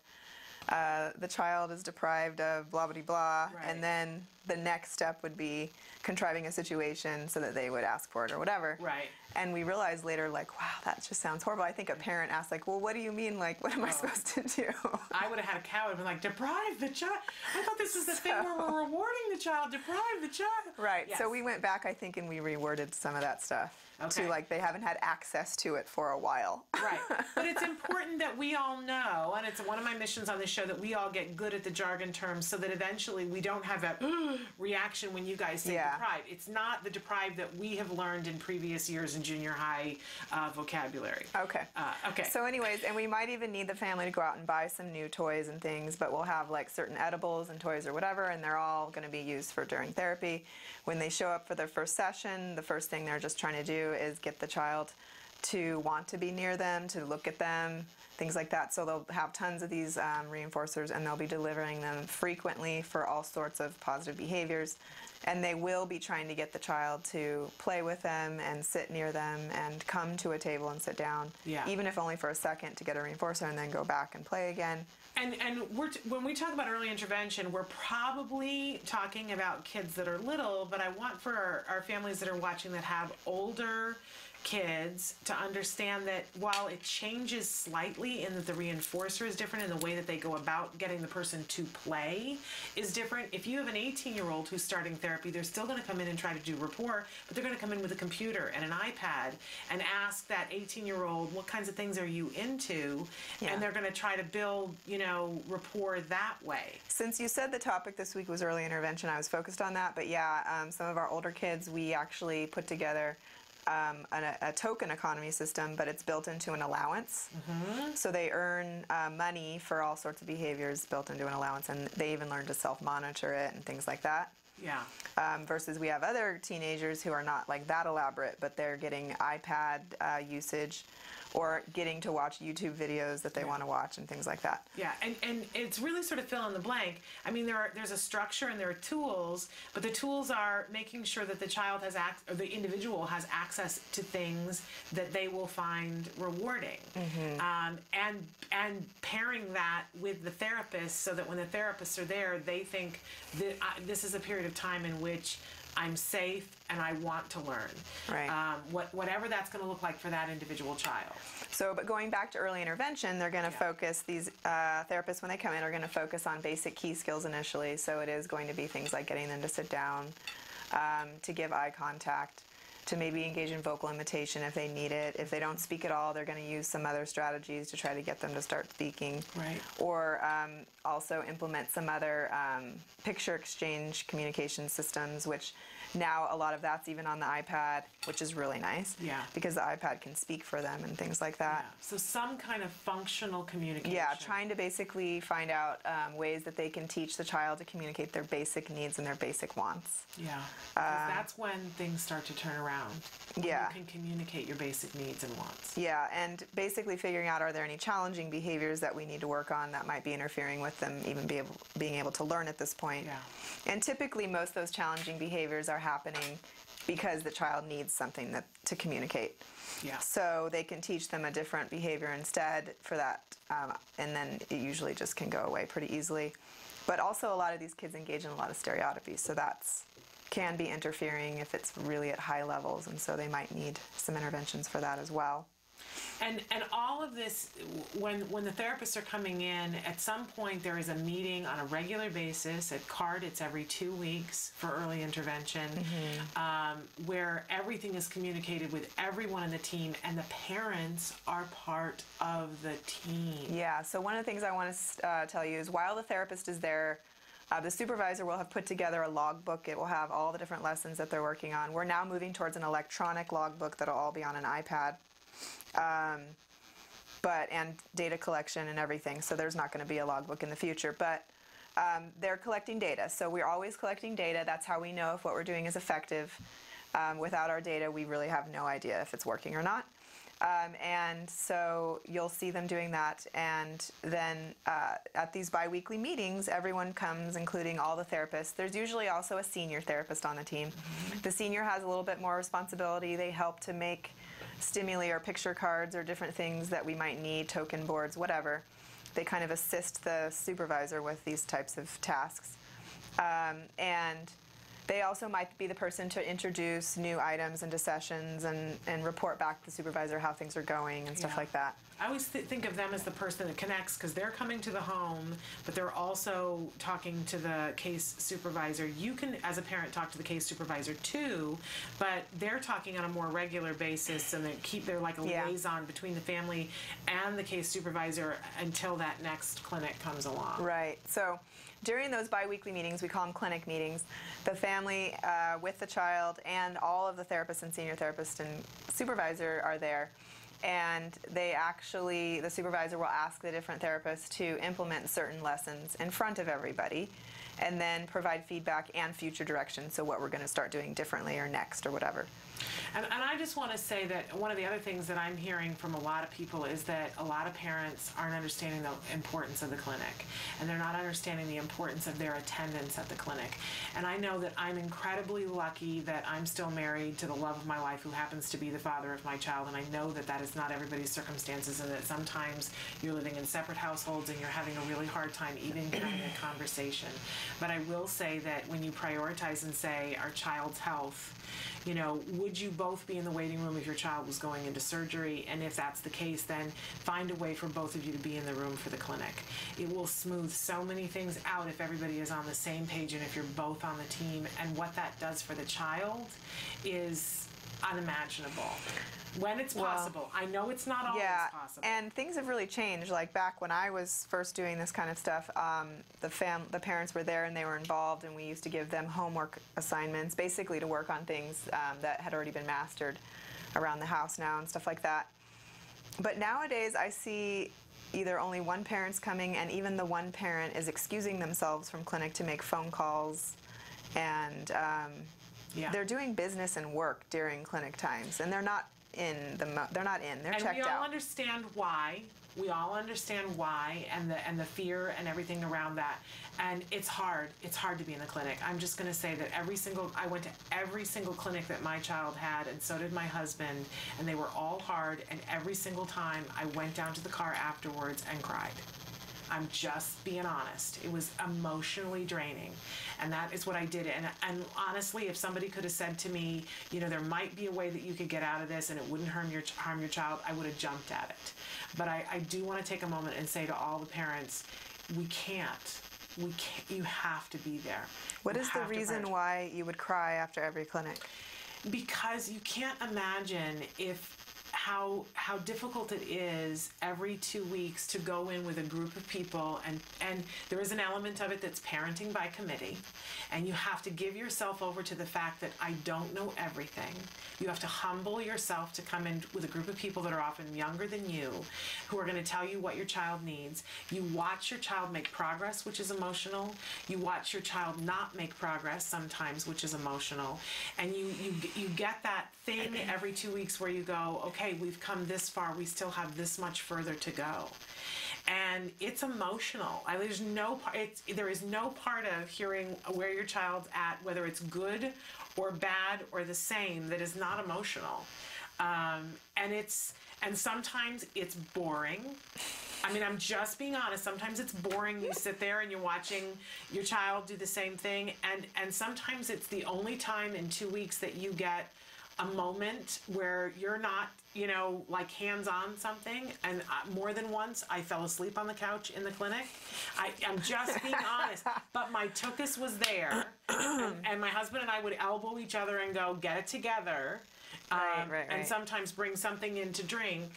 the child is deprived of blah, blah, blah, and then the next step would be contriving a situation so that they would ask for it or whatever. Right. And we realized later, like, wow, that just sounds horrible. I think a parent asked, like, well, what do you mean? Like, what am I supposed to do? I would have had a cow and been like, deprive the child. I thought this was the thing where we're rewarding the child. Deprive the child. Right. Yes. So we went back, I think, and we reworded some of that stuff. Okay. To, like, they haven't had access to it for a while. Right. But it's important that we all know, and it's one of my missions on this show, that we all get good at the jargon terms so that eventually we don't have that reaction when you guys say deprived. It's not the deprived that we have learned in previous years in junior high vocabulary. Okay. Okay. So anyways, and we might even need the family to go out and buy some new toys and things, but we'll have like certain edibles and toys or whatever, and they're all going to be used for during therapy. When they show up for their first session, the first thing they're just trying to do is get the child to want to be near them, to look at them, things like that. So they'll have tons of these reinforcers, and they'll be delivering them frequently for all sorts of positive behaviors. And they will be trying to get the child to play with them and sit near them and come to a table and sit down, even if only for a second, to get a reinforcer and then go back and play again. And when we talk about early intervention, we're probably talking about kids that are little, but I want for our families that are watching that have older kids to understand that while it changes slightly in that the reinforcer is different and the way that they go about getting the person to play is different. If you have an 18-year-old who's starting therapy, they're still going to come in and try to do rapport, but they're going to come in with a computer and an iPad and ask that 18-year-old, what kinds of things are you into? And they're going to try to build, rapport that way. Since you said the topic this week was early intervention, I was focused on that, but some of our older kids, we actually put together a token economy system, but it's built into an allowance. So they earn money for all sorts of behaviors built into an allowance, and they even learn to self-monitor it and things like that. Versus we have other teenagers who are not like that elaborate, but they're getting iPad usage or getting to watch YouTube videos that they want to watch and things like that. And it's really sort of fill in the blank. I mean, there's a structure and there are tools, but the tools are making sure that the child has or the individual has access to things that they will find rewarding, and pairing that with the therapist so that when the therapists are there, they think that this is a period of time in which I'm safe and I want to learn. Whatever that's going to look like for that individual child. So, but going back to early intervention, they're going to focus, these therapists when they come in are going to focus on basic key skills initially. So it is going to be things like getting them to sit down, to give eye contact, to maybe engage in vocal imitation if they need it. If they don't speak at all, they're going to use some other strategies to try to get them to start speaking. Or also implement some other picture exchange communication systems, which now a lot of that's even on the iPad, which is really nice. Because the iPad can speak for them and things like that. So some kind of functional communication. Trying to basically find out ways that they can teach the child to communicate their basic needs and their basic wants. That's when things start to turn around. When you can communicate your basic needs and wants. And basically figuring out, are there any challenging behaviors that we need to work on that might be interfering with them even being able to learn at this point. And typically most of those challenging behaviors are happening because the child needs something to communicate. So they can teach them a different behavior instead for that, and then it usually just can go away pretty easily. But also a lot of these kids engage in a lot of stereotypies, so that's can be interfering if it's really at high levels, and so they might need some interventions for that as well. And all of this, when the therapists are coming in, at some point there is a meeting on a regular basis. At CART, it's every 2 weeks for early intervention, where everything is communicated with everyone in the team, and the parents are part of the team. So one of the things I want to tell you is while the therapist is there, the supervisor will have put together a logbook. It will have all the different lessons that they're working on. We're now moving towards an electronic logbook that'll all be on an iPad. And data collection and everything, so there's not going to be a logbook in the future, but they're collecting data, so we're always collecting data. That's how we know if what we're doing is effective. Without our data, we really have no idea if it's working or not. And so you'll see them doing that, and then at these bi-weekly meetings, everyone comes, including all the therapists. There's usually also a senior therapist on the team. The senior has a little bit more responsibility. They help to make stimuli or picture cards or different things that we might need, token boards, whatever. They kind of assist the supervisor with these types of tasks. And they also might be the person to introduce new items into sessions and report back to the supervisor how things are going and stuff like that. I always think of them as the person that connects, because they're coming to the home, but they're also talking to the case supervisor. You can, as a parent, talk to the case supervisor too, but they're talking on a more regular basis, and they're like a liaison between the family and the case supervisor until that next clinic comes along. Right. So during those bi-weekly meetings, we call them clinic meetings, the family with the child and all of the therapists and senior therapists and supervisor are there. And the supervisor will ask the different therapists to implement certain lessons in front of everybody, and then provide feedback and future direction, so what we're going to start doing differently or next or whatever. And I just want to say that one of the other things that I'm hearing from a lot of people is that a lot of parents aren't understanding the importance of the clinic, and they're not understanding the importance of their attendance at the clinic. And I know that I'm incredibly lucky that I'm still married to the love of my life, who happens to be the father of my child, and I know that that is not everybody's circumstances, and that sometimes you're living in separate households and you're having a really hard time even having a conversation. But I will say that when you prioritize and say our child's health, you know, would you both be in the waiting room if your child was going into surgery? And if that's the case, then find a way for both of you to be in the room for the clinic. It will smooth so many things out if everybody is on the same page and if you're both on the team. And what that does for the child is unimaginable. When it's possible. I know it's not always possible. And things have really changed. Like back when I was first doing this kind of stuff, the parents were there and they were involved, and we used to give them homework assignments, basically to work on things that had already been mastered around the house now and stuff like that. But nowadays I see either only one parent's coming, and even the one parent is excusing themselves from clinic to make phone calls, and they're doing business and work during clinic times, and they're not they're checked out. And we all understand why. We all understand why, and the fear and everything around that. And it's hard. It's hard to be in the clinic. I'm just going to say that I went to every single clinic that my child had, and so did my husband, and they were all hard, and every single time I went down to the car afterwards and cried. I'm just being honest. It was emotionally draining, and that is what I did. And honestly, if somebody could have said to me, you know, there might be a way that you could get out of this and it wouldn't harm your child, I would have jumped at it. But I do want to take a moment and say to all the parents, we can't. You have to be there. What is the reason why you would cry after every clinic? Because you can't imagine how difficult it is every 2 weeks to go in with a group of people, and there is an element of it that's parenting by committee, and you have to give yourself over to the fact that I don't know everything. You have to humble yourself to come in with a group of people that are often younger than you, who are going to tell you what your child needs. You watch your child make progress, which is emotional. You watch your child not make progress sometimes, which is emotional. And you get that thing every 2 weeks where you go, okay, we've come this far, we still have this much further to go. And it's emotional. There is no part of hearing where your child's at, whether it's good or bad or the same, that is not emotional. And sometimes it's boring. I mean, I'm just being honest. Sometimes it's boring. You sit there and you're watching your child do the same thing. And sometimes it's the only time in 2 weeks that you get a moment where you're not, you know, like hands-on something. And more than once, I fell asleep on the couch in the clinic. I'm just being honest. But my tuchus was there, and my husband and I would elbow each other and go, get it together. And sometimes bring something in to drink.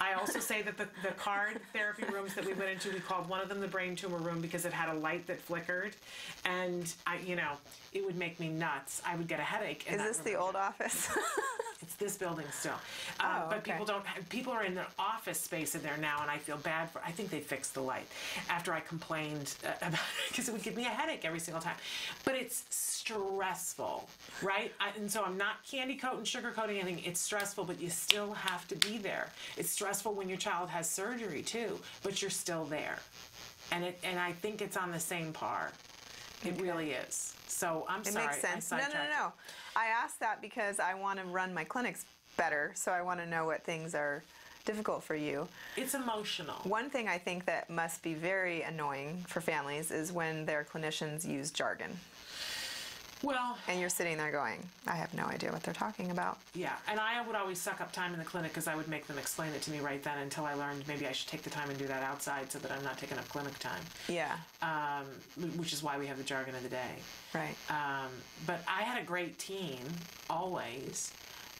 I also say that the card therapy rooms that we went into, we called one of them the brain tumor room because it had a light that flickered, and it would make me nuts. I would get a headache. Is this the old office? It's this building still. But people are in their office space in there now, and I feel bad I think they fixed the light after I complained about it because it would give me a headache every single time. But it's stressful, right? And so I'm not candy coating, sugar coating anything. It's stressful, but you still have to be there. It's stressful when your child has surgery too, but you're still there. And I think it's on the same par. It really is. So I'm sorry. It makes sense. No. I asked that because I want to run my clinics better, so I want to know what things are difficult for you. It's emotional. One thing I think that must be very annoying for families is when their clinicians use jargon. Well, and you're sitting there going, I have no idea what they're talking about. Yeah, and I would always suck up time in the clinic because I would make them explain it to me right then until I learned maybe I should take the time and do that outside so that I'm not taking up clinic time. Yeah. Which is why we have the jargon of the day. Right. But I had a great team, always,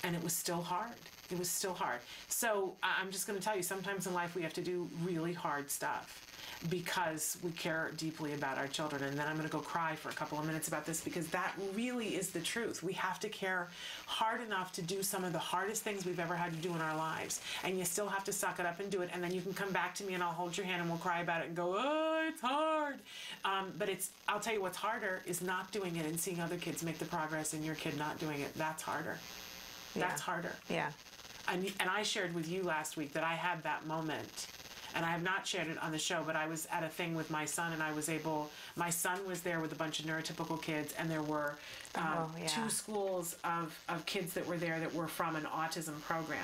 and it was still hard. It was still hard. So I'm just going to tell you, sometimes in life we have to do really hard stuff because we care deeply about our children. And then I'm going to go cry for a couple of minutes about this because that really is the truth. We have to care hard enough to do some of the hardest things we've ever had to do in our lives. And you still have to suck it up and do it. And then you can come back to me and I'll hold your hand and we'll cry about it and go, oh, it's hard. But I'll tell you what's harder is not doing it and seeing other kids make the progress and your kid not doing it. That's harder. That's harder. Yeah. And I shared with you last week that I had that moment. And I have not shared it on the show, but I was at a thing with my son, and my son was there with a bunch of neurotypical kids, and there were 2 schools of kids that were there that were from an autism program.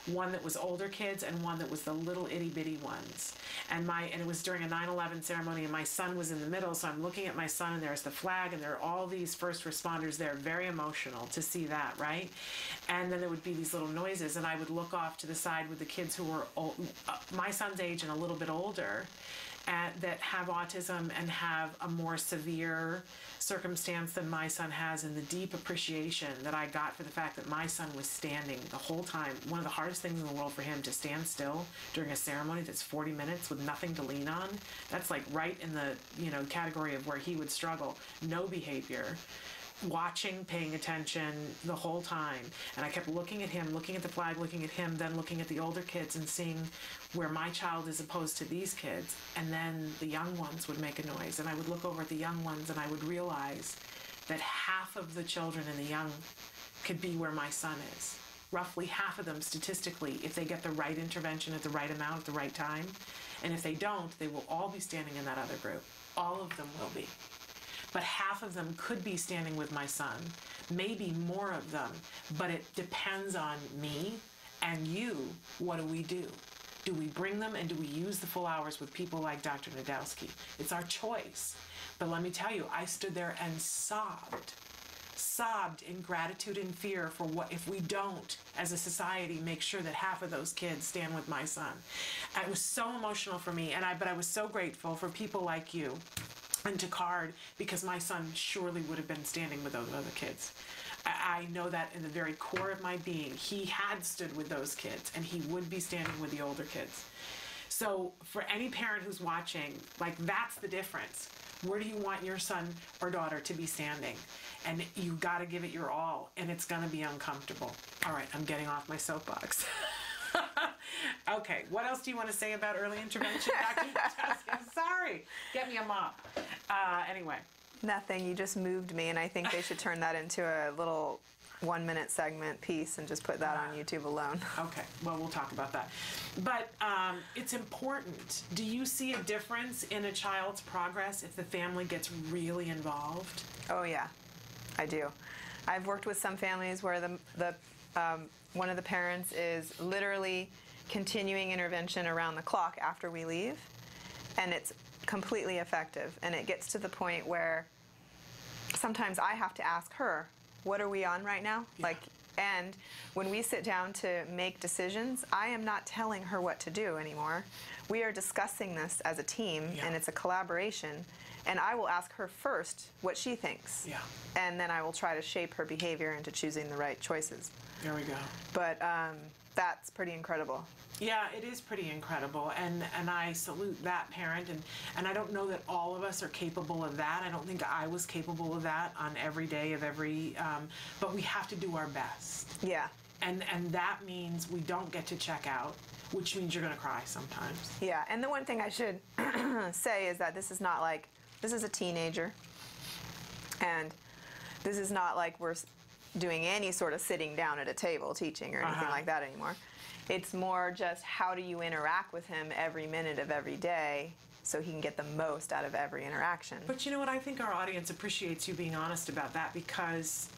One that was older kids, and one that was the little itty-bitty ones. And it was during a 9/11 ceremony, and my son was in the middle, so I'm looking at my son, and there's the flag, and there are all these first responders there, very emotional to see that, right? And then there would be these little noises, and I would look off to the side with the kids who were my son's age and a little bit older, that have autism and have a more severe circumstance than my son has, and the deep appreciation that I got for the fact that my son was standing the whole time. One of the hardest things in the world for him, to stand still during a ceremony that's 40 minutes with nothing to lean on. That's like right in the category of where he would struggle. No behavior. Watching, paying attention the whole time. And I kept looking at him, looking at the flag, looking at him, then looking at the older kids and seeing where my child is opposed to these kids. And then the young ones would make a noise. And I would look over at the young ones and I would realize that half of the children in the young could be where my son is. Roughly half of them statistically, if they get the right intervention at the right amount at the right time. And if they don't, they will all be standing in that other group. All of them will be. But half of them could be standing with my son, maybe more of them, but it depends on me and you. What do? Do we bring them and do we use the full hours with people like Dr. Najdowski? It's our choice. But let me tell you, I stood there and sobbed in gratitude and fear for what if we don't, as a society, make sure that half of those kids stand with my son. And it was so emotional for me, but I was so grateful for people like you and to CARD, because my son surely would have been standing with those other kids. I know that in the very core of my being, he had stood with those kids, and he would be standing with the older kids. So for any parent who's watching, that's the difference. Where do you want your son or daughter to be standing? And you got to give it your all, and it's going to be uncomfortable. All right, I'm getting off my soapbox. Okay, what else do you want to say about early intervention, Dr. Najdowski? I'm sorry. Get me a mop. Anyway. Nothing. You just moved me, and I think they should turn that into a little 1-minute segment piece and just put that on YouTube alone. Okay, well, we'll talk about that. But it's important. Do you see a difference in a child's progress if the family gets really involved? Oh, yeah, I do. I've worked with some families where one of the parents is literally continuing intervention around the clock after we leave, and it's completely effective. And it gets to the point where sometimes I have to ask her, what are we on right now? Yeah. And when we sit down to make decisions, I am not telling her what to do anymore. We are discussing this as a team, and it's a collaboration. And I will ask her first what she thinks. Yeah. And then I will try to shape her behavior into choosing the right choices. There we go. But that's pretty incredible. Yeah, it is pretty incredible, and I salute that parent, and I don't know that all of us are capable of that. I don't think I was capable of that on every day of every, but we have to do our best. Yeah. And that means we don't get to check out, which means you're going to cry sometimes. Yeah, and the one thing I should say is that this is not like, this is a teenager, and this is not like we're doing any sort of sitting down at a table teaching or anything like that anymore. It's more just how do you interact with him every minute of every day so he can get the most out of every interaction. But you know what? I think our audience appreciates you being honest about that, because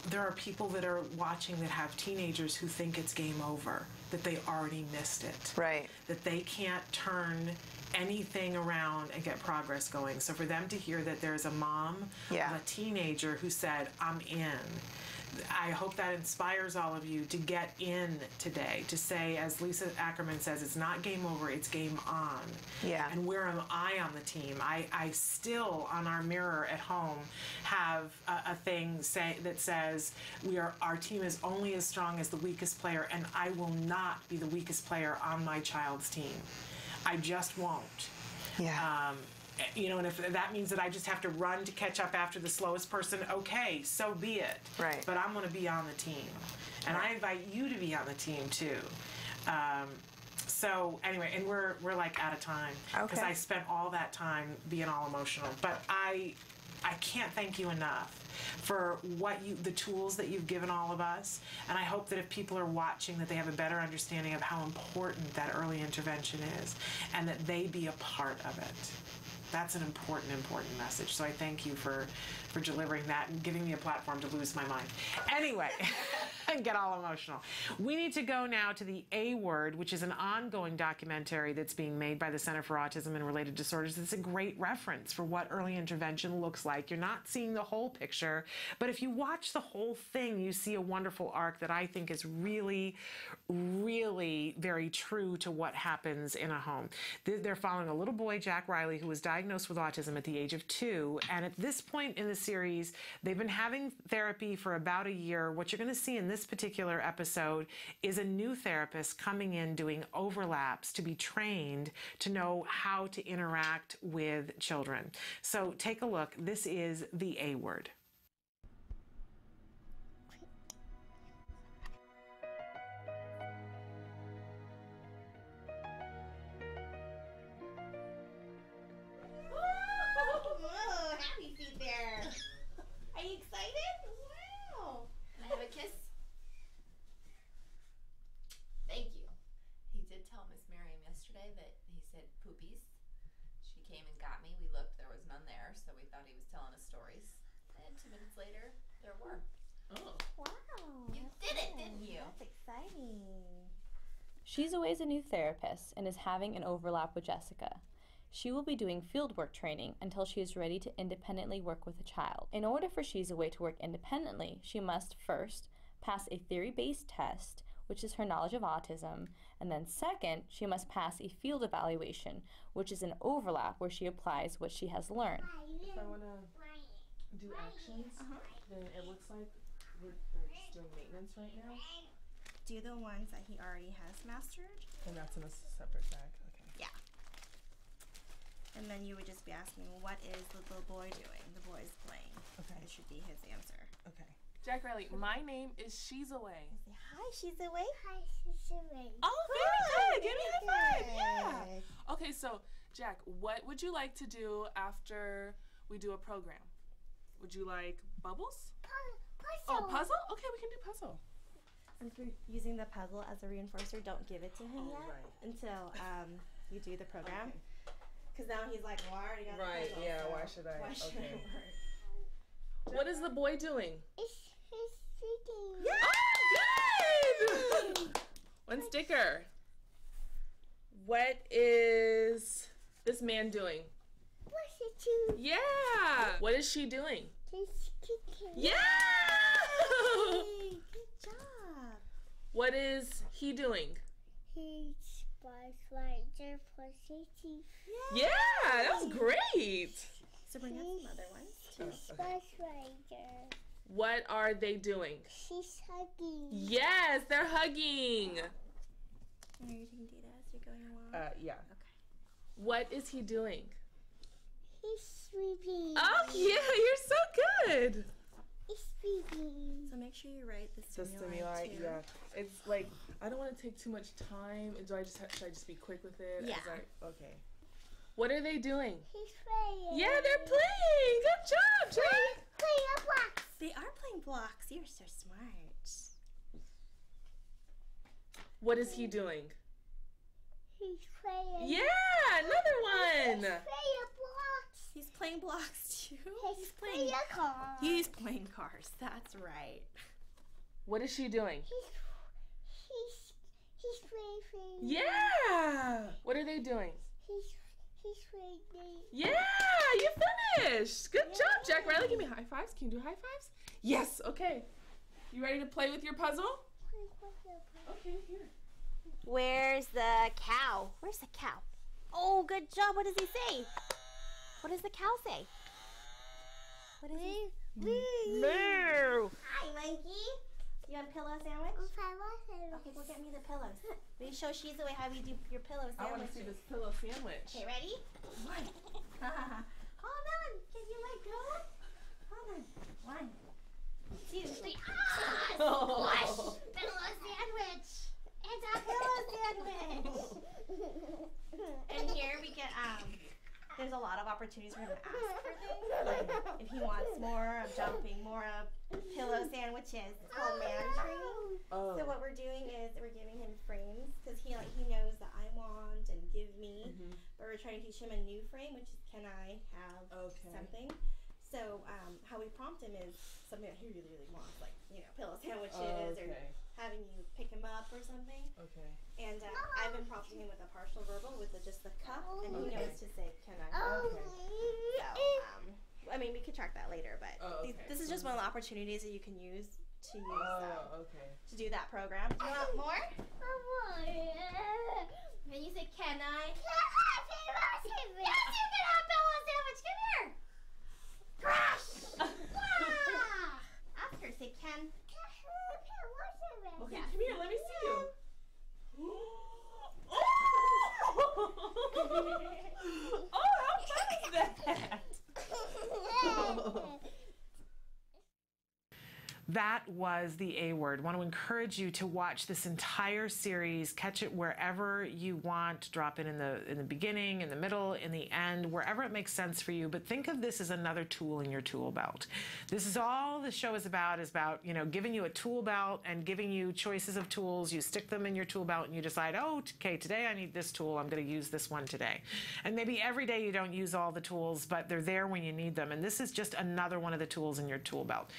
there are people that are watching that have teenagers who think it's game over, that they already missed it. Right. That they can't turn anything around and get progress going. So for them to hear that there's a mom of a teenager who said, I'm in, I hope that inspires all of you to get in today, to say, as Lisa Ackerman says, it's not game over, it's game on. Yeah. And where am I on the team? I still, on our mirror at home, have a thing that says, our team is only as strong as the weakest player, and I will not be the weakest player on my child's team. I just won't. Yeah. You know, and if that means that I just have to run to catch up after the slowest person, okay, so be it. Right. But I'm going to be on the team. And I invite you to be on the team, too. So, anyway, and we're like out of time. Because I spent all that time being all emotional. But I can't thank you enough for the tools that you've given all of us. And I hope that if people are watching, that they have a better understanding of how important that early intervention is, and that they be a part of it. That's an important message. So I thank you for delivering that and giving me a platform to lose my mind. Anyway, and get all emotional. We need to go now to the A Word, which is an ongoing documentary that's being made by the Center for Autism and Related Disorders. It's a great reference for what early intervention looks like. You're not seeing the whole picture, but if you watch the whole thing, you see a wonderful arc that I think is really, really very true to what happens in a home. They're following a little boy, Jack Riley, who was diagnosed with autism at the age of 2. And at this point in the series, they've been having therapy for about a year. What you're going to see in this particular episode is a new therapist coming in doing overlaps to be trained to know how to interact with children. So take a look. This is the A Word. She's always a new therapist and is having an overlap with Jessica. She will be doing fieldwork training until she is ready to independently work with a child. In order for She's Away to work independently, she must first pass a theory-based test, which is her knowledge of autism, and then second, she must pass a field evaluation, which is an overlap where she applies what she has learned. If I want to do actions, then it looks like they're just doing maintenance right now. Do the ones that he already has mastered. And that's in a separate bag, okay. Yeah. And then you would just be asking, what is the little boy doing? The boy is playing. Okay. It should be his answer. Okay. Jack Riley, my name is She's Away. Hi, She's Away. Hi, She's Away. Oh, very good. Give me a high five. Yeah. Okay, so Jack, what would you like to do after we do a program? Would you like bubbles? Puzzle. Oh, puzzle? Okay, we can do puzzle. Since we're using the puzzle as a reinforcer, don't give it to him yet until you do the program. Because now he's like, well, I already got the puzzle. Yeah, so why should I? Why should I work? What is the boy doing? He's sitting. Oh, good! One sticker. What is this man doing? Yeah. What is she doing? He's kicking. Yeah! Good job. What is he doing? He's right there positive. Yeah, that was great. So bring up some other ones too. She's bus rider. What are they doing? She's hugging. Yes, they're hugging. Are you taking data as you're going along? Yeah. Okay. What is he doing? He's sweeping. Oh, yeah, you're so good. He's sweeping. So make sure you write the stimuli too. Yeah. It's like, I don't want to take too much time. Should I just be quick with it? Yeah. Okay. What are they doing? He's playing. Yeah, they're playing. Good job, Jay. Playing blocks. They are playing blocks. You're so smart. What is he doing? He's playing. Yeah, another one. He's playing blocks. He's playing blocks too. He's playing cars. He's playing cars. That's right. What is she doing? He's playing. Yeah. What are they doing? He's playing. Yeah, you finished. Good job, Jack Riley. Give me high fives. Can you do high fives? Yes. Okay. You ready to play with your puzzle? Okay, here. Where's the cow? Where's the cow? Oh, good job. What does he say? What does the cow say? What is he? Moo. Hi, monkey. You want a pillow sandwich? Okay, go get me the pillows. Will you show Shizu how we do your pillow sandwich? I want to see this pillow sandwich. Okay, ready? One. Hold on. Can you let go? Hold on. 1, 2, 3. Ah! Squash! Pillow sandwich. It's a pillow sandwich. And here we get there's a lot of opportunities for him to ask for things. Like if he wants more of jumping, more of pillow sandwiches. It's called man training. Oh. So what we're doing is we're giving him frames because he knows that I want and give me, but we're trying to teach him a new frame, which is can I have something. So how we prompt him is something that he really, really wants, like pillow sandwiches or having you pick him up or something. Okay. And I've been prompting him with a partial verbal with just the cup, and he knows to say, "Can I?" Okay. So I mean, we could track that later, but this is just one of the opportunities that you can use to to do that program. Do you want more? When you say, "Can I?" Yes, you can have pillow sandwich. Come here. Crash! Ask her. Say, "Can." Okay, come here. Let me see you. Oh, how fun is that? That was the A word. I want to encourage you to watch this entire series, catch it wherever you want, drop it in the beginning, in the middle, in the end, wherever it makes sense for you. But think of this as another tool in your tool belt. This is all the show is about giving you a tool belt and giving you choices of tools. You stick them in your tool belt and you decide, oh, okay, today I need this tool. I'm going to use this one today. And maybe every day you don't use all the tools, but they're there when you need them. And this is just another one of the tools in your tool belt.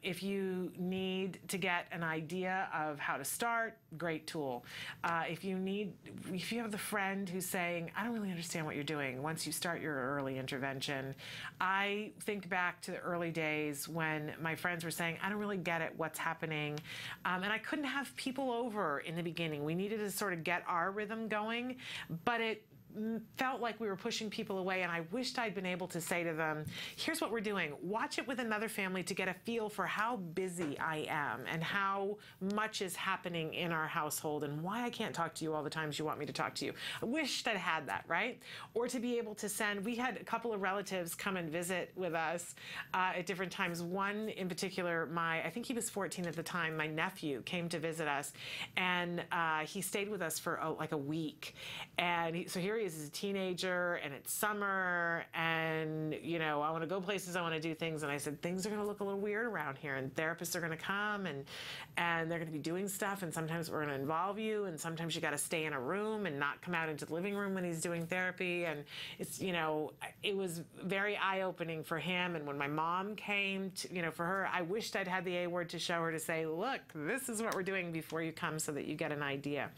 If you need to get an idea of how to start, great tool. If you have the friend who's saying, I don't really understand what you're doing, once you start your early intervention, I think back to the early days when my friends were saying, I don't really get it, what's happening. And I couldn't have people over in the beginning. We needed to sort of get our rhythm going, but it felt like we were pushing people away, and I wished I'd been able to say to them, here's what we're doing. Watch it with another family to get a feel for how busy I am and how much is happening in our household and why I can't talk to you all the times you want me to talk to you. I wished I'd had that, right? Or to be able to send, we had a couple of relatives come and visit with us at different times. One in particular, I think he was 14 at the time, my nephew came to visit us, and he stayed with us for like a week. And so here he is as a teenager, and it's summer, and I want to go places, I want to do things, and I said things are going to look a little weird around here, and therapists are going to come, and they're going to be doing stuff, and sometimes we're going to involve you, and sometimes you got to stay in a room and not come out into the living room when he's doing therapy. And it's it was very eye-opening for him. And when my mom came to, for her, I wished I'd had the A word to show her, to say, look, this is what we're doing before you come, so that you get an idea.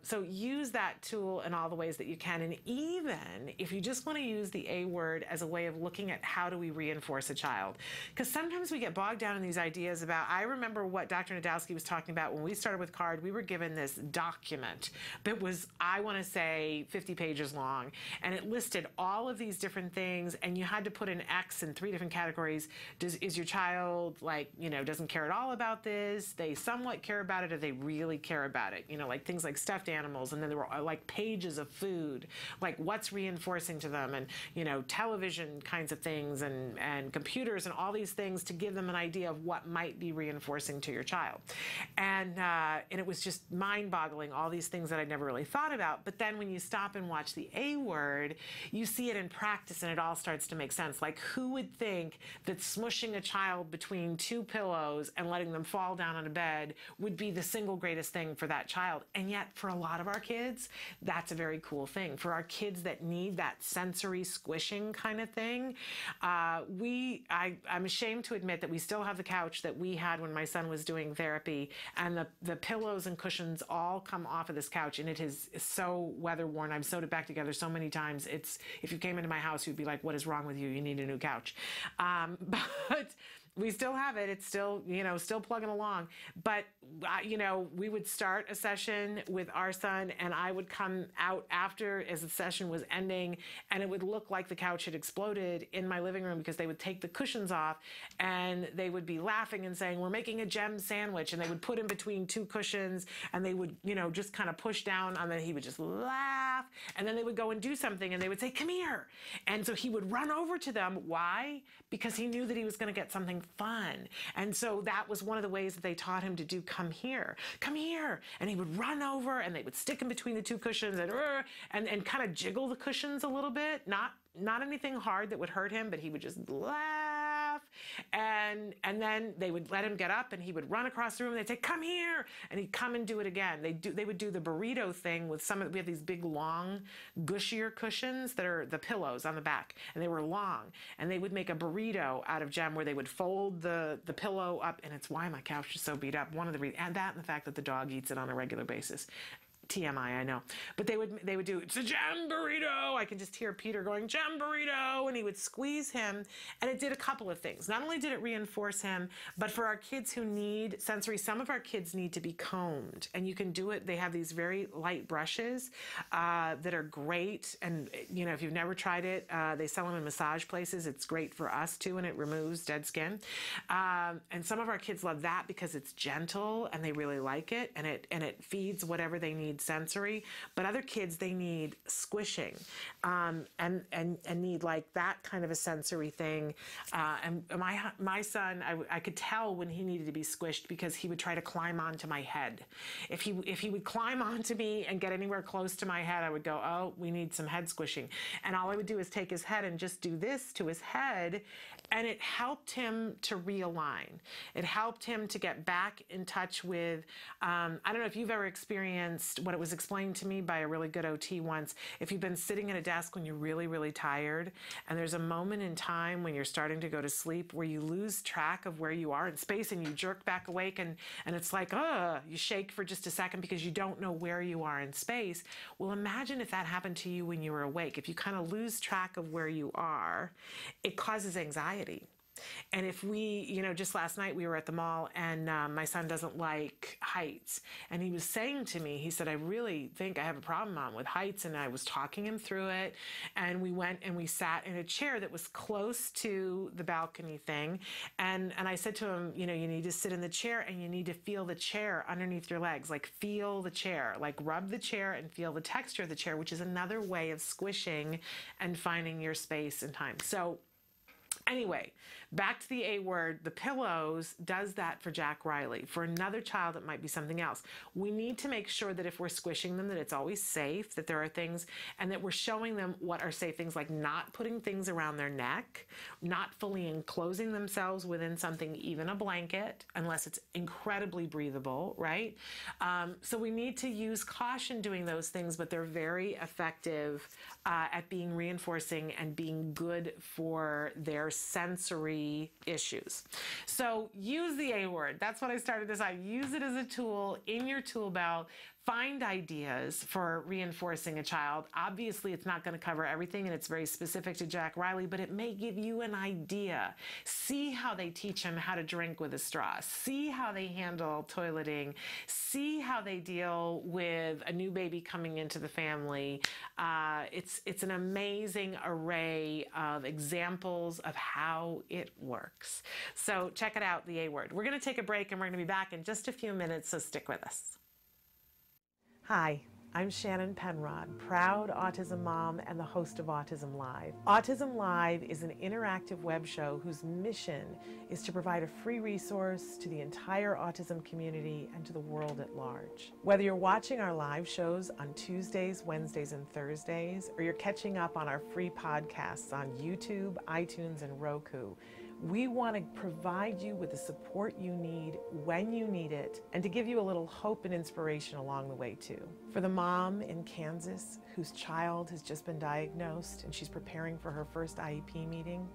So use that tool in all the ways ways that you can. And even if you just want to use the A word as a way of looking at how do we reinforce a child. Because sometimes we get bogged down in these ideas about, I remember what Dr. Najdowski was talking about when we started with CARD. We were given this document that was, I want to say, 50 pages long. And it listed all of these different things, and you had to put an X in 3 different categories. Is your child, like, you know, doesn't care at all about this? They somewhat care about it, or they really care about it? You know, like things like stuffed animals, and then there were like pages of food, like what's reinforcing to them, and, you know, television kinds of things, and computers, and all these things to give them an idea of what might be reinforcing to your child. And it was just mind-boggling, all these things that I'd never really thought about. But then when you stop and watch the A word, you see it in practice, and it all starts to make sense. Like, who would think that smushing a child between 2 pillows and letting them fall down on a bed would be the single greatest thing for that child? And yet, for a lot of our kids, that's a very cool thing. For our kids that need that sensory squishing kind of thing, I'm ashamed to admit that we still have the couch that we had when my son was doing therapy, and the pillows and cushions all come off of this couch, and it is so weather-worn. I've sewed it back together so many times. If you came into my house, you'd be like, what is wrong with you? You need a new couch. But we still have it. It's still, you know, still plugging along. But, you know, we would start a session with our son, and I would come out after as the session was ending, and it would look like the couch had exploded in my living room, because they would take the cushions off, and they would be laughing and saying, we're making a gem sandwich, and they would put in between 2 cushions, and they would, you know, just kind of push down, and then he would just laugh, and then they would go and do something, and they would say, come here. And so he would run over to them. Why? Because he knew that he was going to get something fun. And so that was one of the ways that they taught him to do, come here, and he would run over, and they would stick him between the 2 cushions, and kind of jiggle the cushions a little bit, not anything hard that would hurt him, but he would just laugh, and then they would let him get up, and he would run across the room, and they'd say, come here, and he'd come and do it again. They would do the burrito thing with we have these big, long, gushier cushions that are the pillows on the back, and they were long, and they would make a burrito out of gem where they would fold the pillow up, and it's why my couch is so beat up. One of the reasons, and the fact that the dog eats it on a regular basis. TMI, I know. But they would do, it's a gem burrito. I can just hear Peter going, gem burrito, and he would squeeze him. And it did a couple of things. Not only did it reinforce him, but for our kids who need sensory, some of our kids need to be combed. And you can do it. They have these very light brushes that are great. And, you know, if you've never tried it, they sell them in massage places. It's great for us too, and it removes dead skin. And some of our kids love that because it's gentle and they really like it, and it feeds whatever they need sensory. But other kids, they need squishing and need like that kind of a sensory thing. And my son, I could tell when he needed to be squished because he would try to climb onto my head. If he would climb onto me and get anywhere close to my head, I would go, oh, we need some head squishing. And all I would do is take his head and just do this to his head, and it helped him to realign. It helped him to get back in touch with, I don't know if you've ever experienced what it was explained to me by a really good OT once. If you've been sitting at a desk when you're really, really tired, and there's a moment in time when you're starting to go to sleep where you lose track of where you are in space, and you jerk back awake, and it's like, you shake for just a second because you don't know where you are in space. Well, imagine if that happened to you when you were awake. If you kind of lose track of where you are, it causes anxiety. And if we, just last night we were at the mall, and my son doesn't like heights. And he was saying to me, he said, I really think I have a problem, Mom, with heights. And I was talking him through it. And we went and we sat in a chair that was close to the balcony thing. And I said to him, you need to sit in the chair and you need to feel the chair underneath your legs. Like feel the chair, like rub the chair and feel the texture of the chair, which is another way of squishing and finding your space and time. So anyway, back to the A word, the pillows does that for Jack Riley. For another child, it might be something else. We need to make sure that if we're squishing them, that it's always safe, that there are things, and that we're showing them what are safe things, like not putting things around their neck, not fully enclosing themselves within something, even a blanket, unless it's incredibly breathable, right? So we need to use caution doing those things, but they're very effective at being reinforcing and being good for their sensory issues. So use the A word. That's what I started this out. Use it as a tool in your tool belt Find ideas for reinforcing a child. Obviously, it's not going to cover everything, and it's very specific to Jack Riley, but it may give you an idea. See how they teach him how to drink with a straw. See how they handle toileting. See how they deal with a new baby coming into the family. It's an amazing array of examples of how it works. So check it out, the A Word. We're going to take a break, and we're going to be back in just a few minutes, so stick with us. Hi, I'm Shannon Penrod, proud autism mom and the host of Autism Live. Autism Live is an interactive web show whose mission is to provide a free resource to the entire autism community and to the world at large. Whether you're watching our live shows on Tuesdays, Wednesdays, and Thursdays, or you're catching up on our free podcasts on YouTube, iTunes, and Roku, we want to provide you with the support you need when you need it, and to give you a little hope and inspiration along the way too. For the mom in Kansas whose child has just been diagnosed and she's preparing for her first IEP meeting,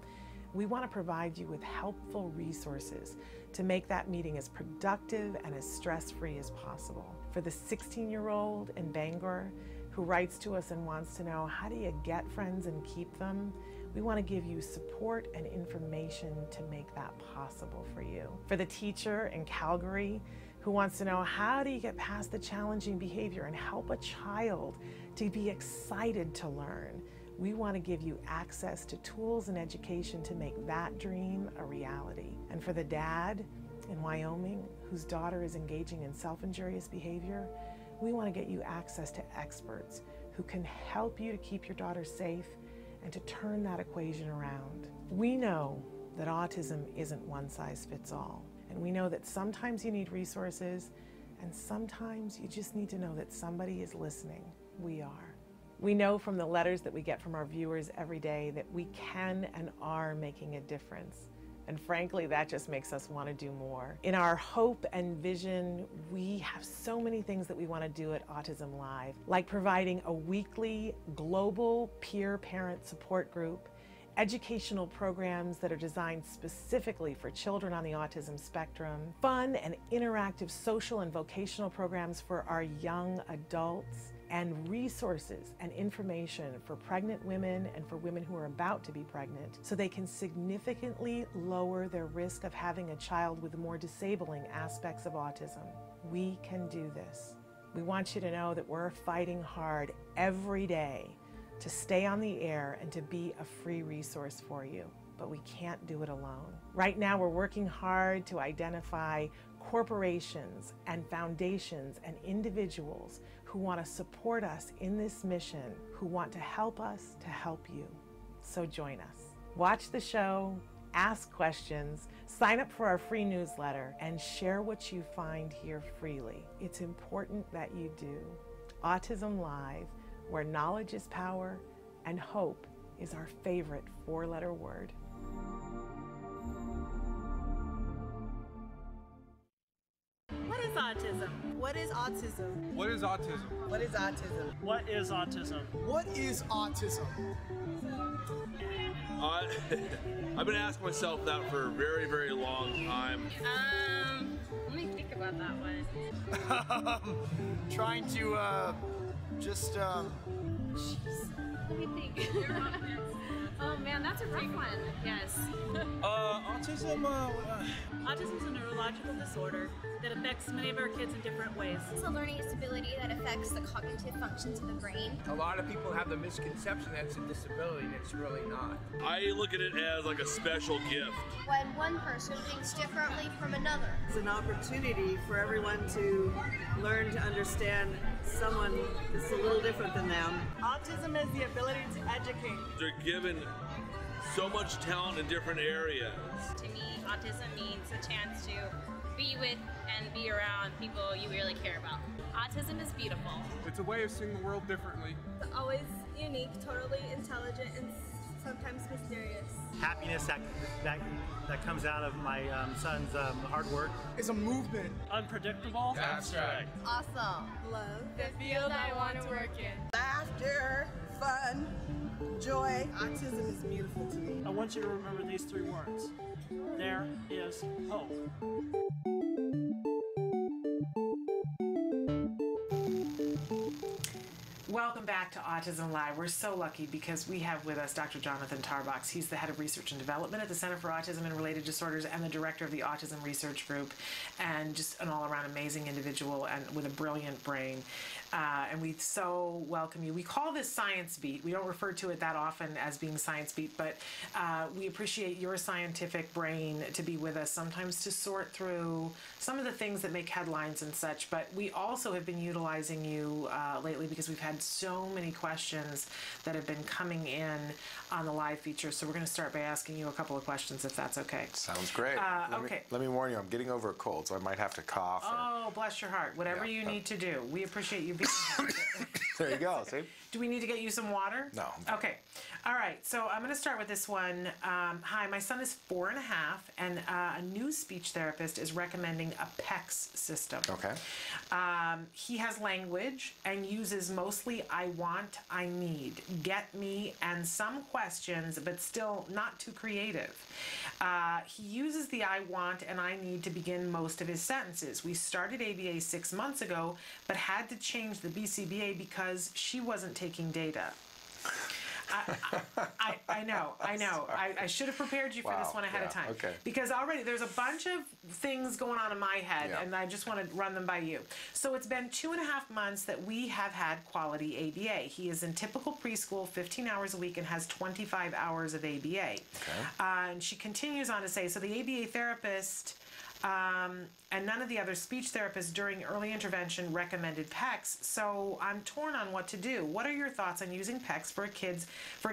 we want to provide you with helpful resources to make that meeting as productive and as stress-free as possible. For the 16-year-old in Bangor who writes to us and wants to know, how do you get friends and keep them? We want to give you support and information to make that possible for you. For the teacher in Calgary who wants to know, how do you get past the challenging behavior and help a child to be excited to learn? We want to give you access to tools and education to make that dream a reality. And for the dad in Wyoming whose daughter is engaging in self-injurious behavior, we want to get you access to experts who can help you to keep your daughter safe and to turn that equation around. We know that autism isn't one size fits all, and we know that sometimes you need resources, and sometimes you just need to know that somebody is listening. We are. We know from the letters that we get from our viewers every day that we can and are making a difference. And frankly, that just makes us want to do more. In our hope and vision, we have so many things that we want to do at Autism Live, like providing a weekly global peer parent support group, educational programs that are designed specifically for children on the autism spectrum, fun and interactive social and vocational programs for our young adults, and resources and information for pregnant women and for women who are about to be pregnant so they can significantly lower their risk of having a child with more disabling aspects of autism. We can do this. We want you to know that we're fighting hard every day to stay on the air and to be a free resource for you, but we can't do it alone. Right now, we're working hard to identify corporations and foundations and individuals who want to support us in this mission, who want to help us to help you. So join us. Watch the show, ask questions, sign up for our free newsletter, and share what you find here freely. It's important that you do. Autism Live, where knowledge is power and hope is our favorite four-letter word. What is autism? What is autism? What is autism? What is autism? What is autism? What is autism? I've been asking myself that for a very, very long time. Let me think about that one. Trying to, just, Jeez. Let me think. Oh man, that's a rough one. Yes. Autism, Autism is a neurological disorder that affects many of our kids in different ways. It's a learning disability that affects the cognitive functions of the brain. A lot of people have the misconception that it's a disability, and it's really not. I look at it as like a special gift. When one person thinks differently from another. It's an opportunity for everyone to learn to understand someone that's a little different than them. Autism is the ability to educate. They're given so much talent in different areas. To me, autism means a chance to be with and be around people you really care about. Autism is beautiful. It's a way of seeing the world differently. It's always unique, totally intelligent, and sometimes mysterious. Happiness that comes out of my son's hard work. It's a movement. Unpredictable. That's right. Awesome. Love. The field I want to work in. Laughter, fun, joy. Autism is beautiful to me. I want you to remember these three words. There is hope. Welcome back to Autism Live. We're so lucky because we have with us Dr. Jonathan Tarbox. He's the head of research and development at the Center for Autism and Related Disorders and the director of the Autism Research Group, and just an all-around amazing individual and with a brilliant brain. And we so welcome you. We call this Science Beat. We don't refer to it that often as being Science Beat, but we appreciate your scientific brain to be with us, sometimes to sort through some of the things that make headlines and such. But we also have been utilizing you lately because we've had so many questions that have been coming in on the live feature. So we're going to start by asking you a couple of questions, if that's okay. Sounds great. Let me warn you, I'm getting over a cold, so I might have to cough. Oh, bless your heart. Whatever you need to do. We appreciate you being here. There you go. See? Do we need to get you some water? No. Okay. All right. So I'm going to start with this one. Hi, my son is 4.5, and a new speech therapist is recommending a PECS system. Okay. He has language and uses mostly I want, I need, get me, and some questions, but still not too creative. He uses the I want and I need to begin most of his sentences. We started ABA 6 months ago, but had to change the BCBA because she wasn't taking data. I know. I should have prepared you for this one ahead of time. Okay. Because already there's a bunch of things going on in my head, and I just want to run them by you. So it's been 2.5 months that we have had quality ABA. He is in typical preschool, 15 hours a week, and has 25 hours of ABA. Okay. And she continues on to say, so the ABA therapist and none of the other speech therapists during early intervention recommended PECS, so I'm torn on what to do. What are your thoughts on using PECS for a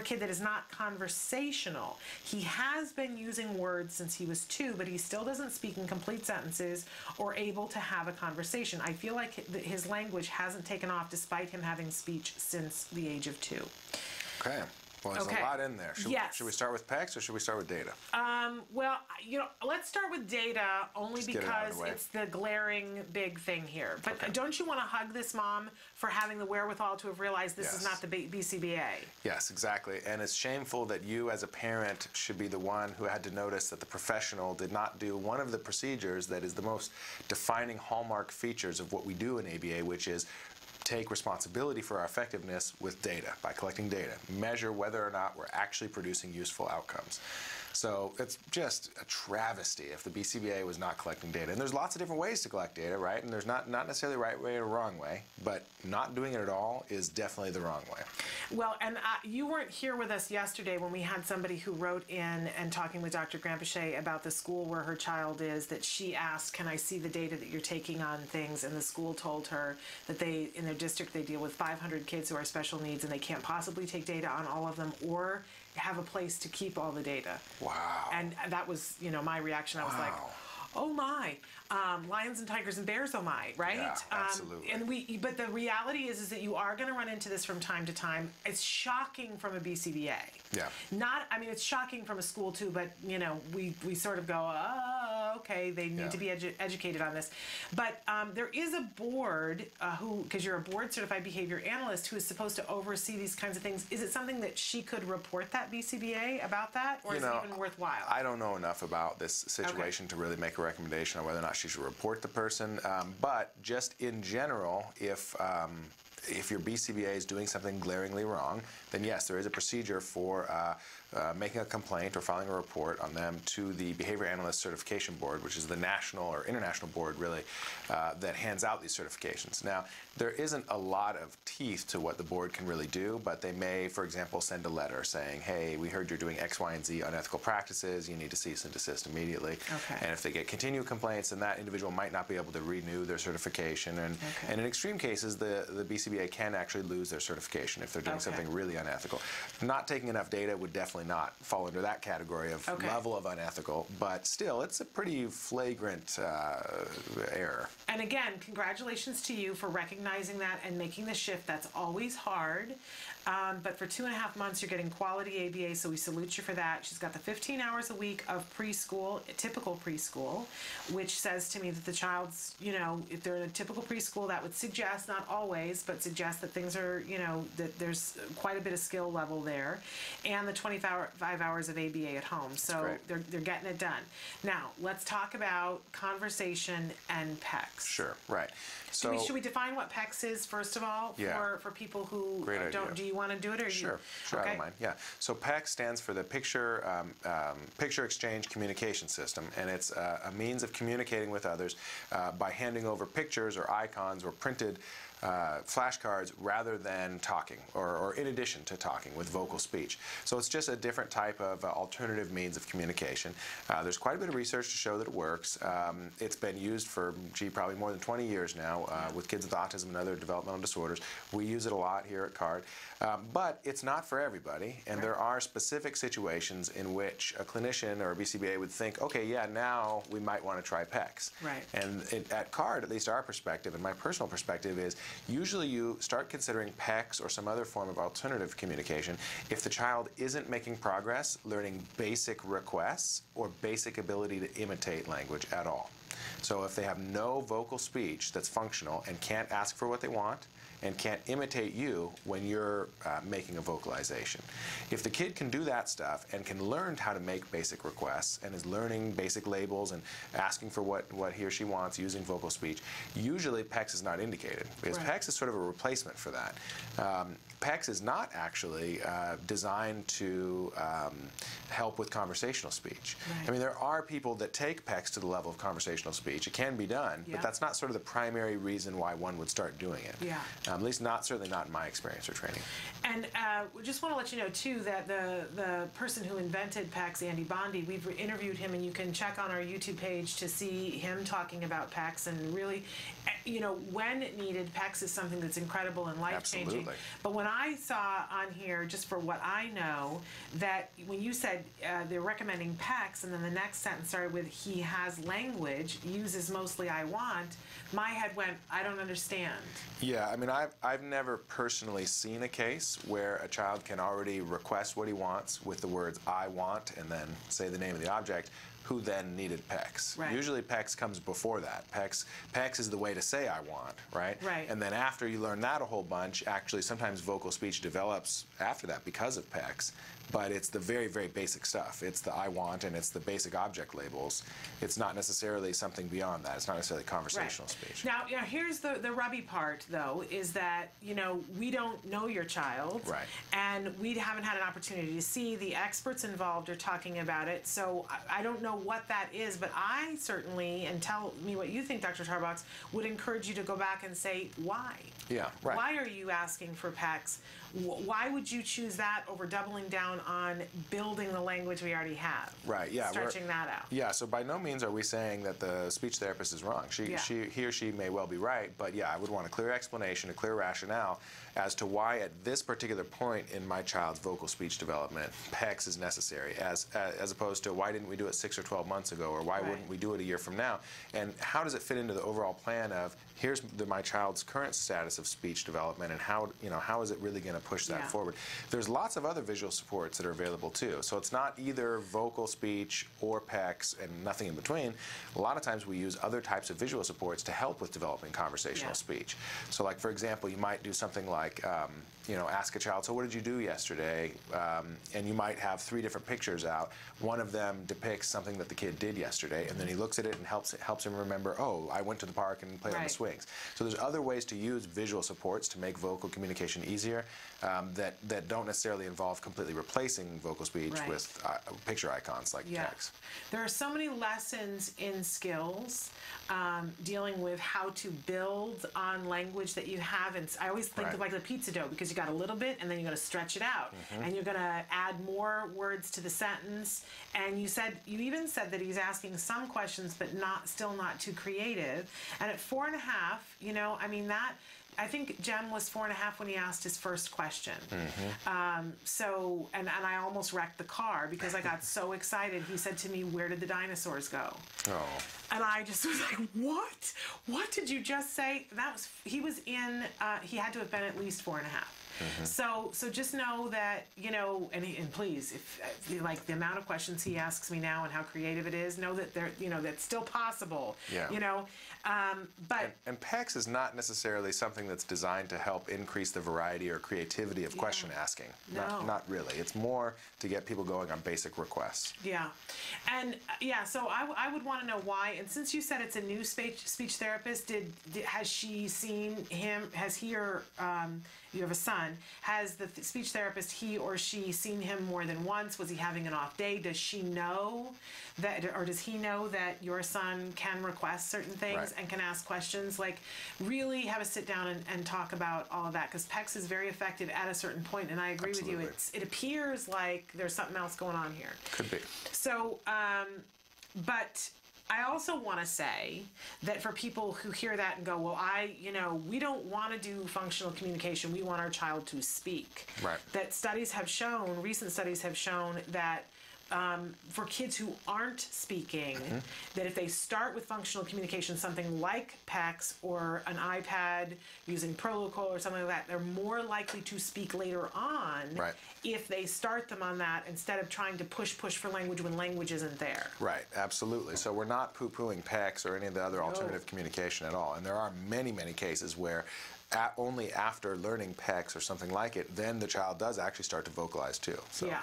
kid that is not conversational? He has been using words since he was 2, but he still doesn't speak in complete sentences or able to have a conversation. I feel like his language hasn't taken off despite him having speech since the age of 2. Okay. Well, there's a lot in there. Should we start with PECS or should we start with data? Well, let's start with data only because it's the glaring big thing here. But don't you want to hug this mom for having the wherewithal to have realized this is not the BCBA? Yes, exactly. And it's shameful that you as a parent should be the one who had to notice that the professional did not do one of the procedures that is the most defining hallmark features of what we do in ABA, which is take responsibility for our effectiveness with data, by collecting data, measure whether or not we're actually producing useful outcomes. So it's just a travesty if the BCBA was not collecting data. And there's lots of different ways to collect data, right? And there's not necessarily a right way or a wrong way, but not doing it at all is definitely the wrong way. Well, and you weren't here with us yesterday when we had somebody who wrote in and talking with Dr. Grampachet about the school where her child is, that she asked, can I see the data that you're taking on things? And the school told her that in their district, they deal with 500 kids who are special needs and they can't possibly take data on all of them or have a place to keep all the data. Wow. And that was, my reaction. I was like, oh my, lions and tigers and bears, oh my, right? Yeah, absolutely. But the reality is that you are going to run into this from time to time. It's shocking from a BCBA. Yeah. It's shocking from a school too, but we sort of go, oh, okay, they need to be educated on this. But there is a board because you're a board certified behavior analyst who is supposed to oversee these kinds of things. Is it something that she could report that BCBA about that, or is it even worthwhile? I don't know enough about this situation to really make a recommendation on whether or not she should report the person. But just in general, if your BCBA is doing something glaringly wrong, then yes, there is a procedure for making a complaint or filing a report on them to the Behavior Analyst Certification Board, which is the national or international board, really, that hands out these certifications. Now, there isn't a lot of teeth to what the board can really do, but they may, for example, send a letter saying, hey, we heard you're doing X, Y, and Z unethical practices, you need to cease and desist immediately. Okay. And if they get continued complaints, then that individual might not be able to renew their certification. And in extreme cases, the BCBA can actually lose their certification if they're doing something really unethical. Not taking enough data would definitely not fall under that category of level of unethical, but still, it's a pretty flagrant error. And again, congratulations to you for recognizing that and making the shift. That's always hard. But for 2.5 months, you're getting quality ABA, so we salute you for that. She's got the 15 hours a week of preschool, typical preschool, which says to me that the child's, if they're in a typical preschool, that would suggest, not always, but suggest that things are, that there's quite a bit of skill level there. And the 25 hours of ABA at home. So they're getting it done. Now, let's talk about conversation and PECS. Sure, right. So should we define what PECS is, first of all, for people who don't? Do you want to do it? Or Sure, I don't mind. Yeah. So PECS stands for the Picture Exchange Communication System, and it's a means of communicating with others by handing over pictures or icons or printed flashcards rather than talking, or in addition to talking with vocal speech. So it's just a different type of alternative means of communication. There's quite a bit of research to show that it works. It's been used for, probably more than 20 years now with kids with autism and other developmental disorders. We use it a lot here at CARD. But it's not for everybody, and there are specific situations in which a clinician or a BCBA would think, okay, yeah, now we might want to try PECS. Right. And at CARD, at least our perspective, and my personal perspective is, usually you start considering PECS or some other form of alternative communication if the child isn't making progress learning basic requests or basic ability to imitate language at all. So if they have no vocal speech that's functional and can't ask for what they want, and can't imitate you when you're making a vocalization. If the kid can do that stuff and can learn how to make basic requests and is learning basic labels and asking for what he or she wants using vocal speech, usually PECS is not indicated, because PECS is sort of a replacement for that. PECS is not actually designed to help with conversational speech. I mean, there are people that take PECS to the level of conversational speech. It can be done, but that's not sort of the primary reason why one would start doing it. At least certainly not in my experience or training. And we just want to let you know, too, that the person who invented PECS, Andy Bondi, we've interviewed him, and you can check on our YouTube page to see him talking about PECS. And really, when needed, PECS is something that's incredible and life-changing. Absolutely. But when I saw on here, just for what I know, that when you said they're recommending PECS, and then the next sentence started with, he has language, uses mostly I want, my head went, I don't understand. Yeah, I mean, I've never personally seen a case where a child can already request what he wants with the words I want and then say the name of the object, who then needed PECS. Usually PECS comes before that. PECS is the way to say I want, right? And then after you learn that a whole bunch, actually sometimes vocal speech develops after that because of PECS. But it's the very, very basic stuff. It's the I want and it's the basic object labels. It's not necessarily something beyond that. It's not necessarily conversational speech. Now, here's the rubby part, though, is that, we don't know your child. And we haven't had an opportunity to see. The experts involved are talking about it. So I don't know what that is, but I certainly, and tell me what you think, Dr. Tarbox, would encourage you to go back and say, why? Why are you asking for PECS? Why would you choose that over doubling down on building the language we already have? Stretching that out. Yeah, so by no means are we saying that the speech therapist is wrong. He or she may well be right, but yeah, I would want a clear explanation, a clear rationale as to why at this particular point in my child's vocal speech development, PECS is necessary, as opposed to why didn't we do it 6 or 12 months ago, or why wouldn't we do it a year from now? And how does it fit into the overall plan of here's my child's current status of speech development, and how is it really going to push that forward? There's lots of other visual supports that are available too. So it's not either vocal speech or PECS and nothing in between. A lot of times we use other types of visual supports to help with developing conversational speech. So like, for example, you might do something like ask a child, so what did you do yesterday? And you might have 3 different pictures out. One of them depicts something that the kid did yesterday, and then he looks at it and helps him remember, oh, I went to the park and played on the swings. So there's other ways to use visual supports to make vocal communication easier that don't necessarily involve completely replacing vocal speech with picture icons like PECS. There are so many lessons in skills dealing with how to build on language that you have. And I always think of like the pizza dough, because you got a little bit and then you're going to stretch it out, and you're going to add more words to the sentence. And you even said that he's asking some questions, but still not too creative. And at 4.5, I think Jem was 4.5 when he asked his first question. And I almost wrecked the car because I got so excited. He said to me, where did the dinosaurs go? And I just was like, what? What did you just say? He had to have been at least 4.5. So just know that, you know, and please, if like the amount of questions he asks me now and how creative it is, know that they're, you know, that's still possible. Yeah. You know, but and PECS is not necessarily something that's designed to help increase the variety or creativity of question asking. No. Not really. It's more to get people going on basic requests. Yeah, and so I would want to know why. And since you said it's a new speech therapist, has she seen him? Has he or you have a son? Has the speech therapist, he or she, seen him more than once? Was he having an off day? Does she know that, or does he know that your son can request certain things and can ask questions? Like, really have a sit down and talk about all of that, because PECS is very effective at a certain point, and I agree with you. It appears like there's something else going on here. Could be. So, but I also want to say that for people who hear that and go, well, we don't want to do functional communication. We want our child to speak. Right. That recent studies have shown that for kids who aren't speaking, that if they start with functional communication, something like PECS or an iPad using Proloquo or something like that, they're more likely to speak later on if they start them on that instead of trying to push for language when language isn't there. Right, absolutely. So we're not poo-pooing PECS or any of the other alternative communication at all. And there are many, many cases where only after learning PECS or something like it, then the child does actually start to vocalize too. So. Yeah.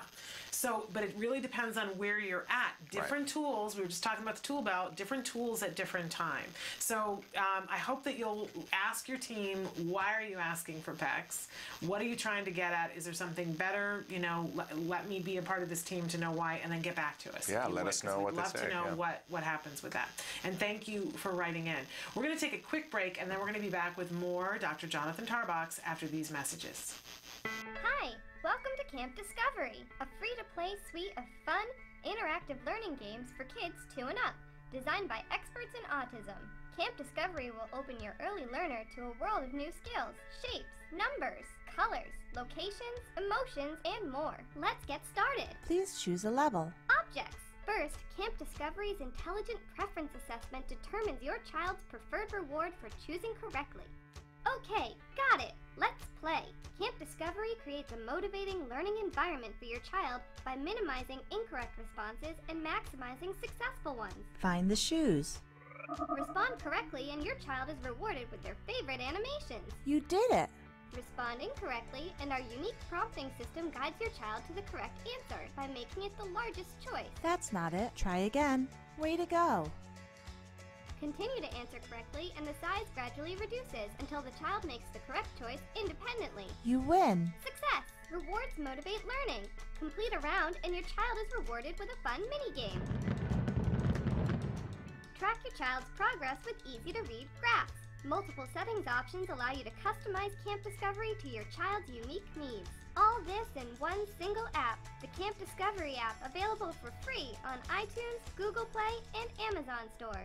So, but it really depends on where you're at. Different tools, we were just talking about the tool belt, different tools at different time. So I hope that you'll ask your team, why are you asking for PECS? What are you trying to get at? Is there something better? You know, let me be a part of this team to know why, and then get back to us. Yeah, let us know what they say. We'd love to know what happens with that. And thank you for writing in. We're going to take a quick break, and then we're going to be back with more Dr. Jonathan Tarbox after these messages. Hi, welcome to Camp Discovery, a free-to-play suite of fun, interactive learning games for kids 2 and up, designed by experts in autism. Camp Discovery will open your early learner to a world of new skills, shapes, numbers, colors, locations, emotions, and more. Let's get started. Please choose a level. Objects. First, Camp Discovery's Intelligent Preference Assessment determines your child's preferred reward for choosing correctly. Okay, got it. Let's play. Camp Discovery creates a motivating learning environment for your child by minimizing incorrect responses and maximizing successful ones. Find the shoes. Respond correctly and your child is rewarded with their favorite animations. You did it. Respond incorrectly and our unique prompting system guides your child to the correct answer by making it the largest choice. That's not it. Try again. Way to go. Continue to answer correctly and the size gradually reduces until the child makes the correct choice independently. You win. Success! Rewards motivate learning. Complete a round and your child is rewarded with a fun mini-game. Track your child's progress with easy-to-read graphs. Multiple settings options allow you to customize Camp Discovery to your child's unique needs. All this in one single app, the Camp Discovery app, available for free on iTunes, Google Play, and Amazon Store.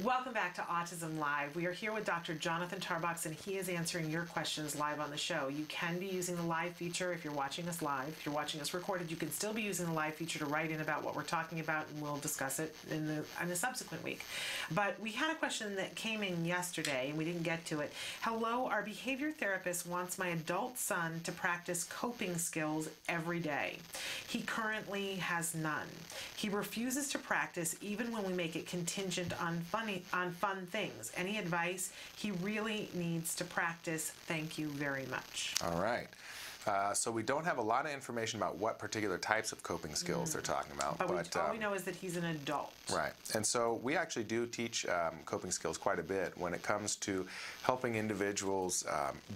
Welcome back to Autism Live. We are here with Dr. Jonathan Tarbox, and he is answering your questions live on the show. You can be using the live feature if you're watching us live. If you're watching us recorded, you can still be using the live feature to write in about what we're talking about, and we'll discuss it in the subsequent week. But we had a question that came in yesterday, and we didn't get to it. Hello, our behavior therapist wants my adult son to practice coping skills every day. He currently has none. He refuses to practice even when we make it contingent on fun things. Any advice? He really needs to practice. Thank you very much. All right. So we don't have a lot of information about what particular types of coping skills they're talking about. But all we know is that he's an adult. Right. And so we actually do teach coping skills quite a bit when it comes to helping individuals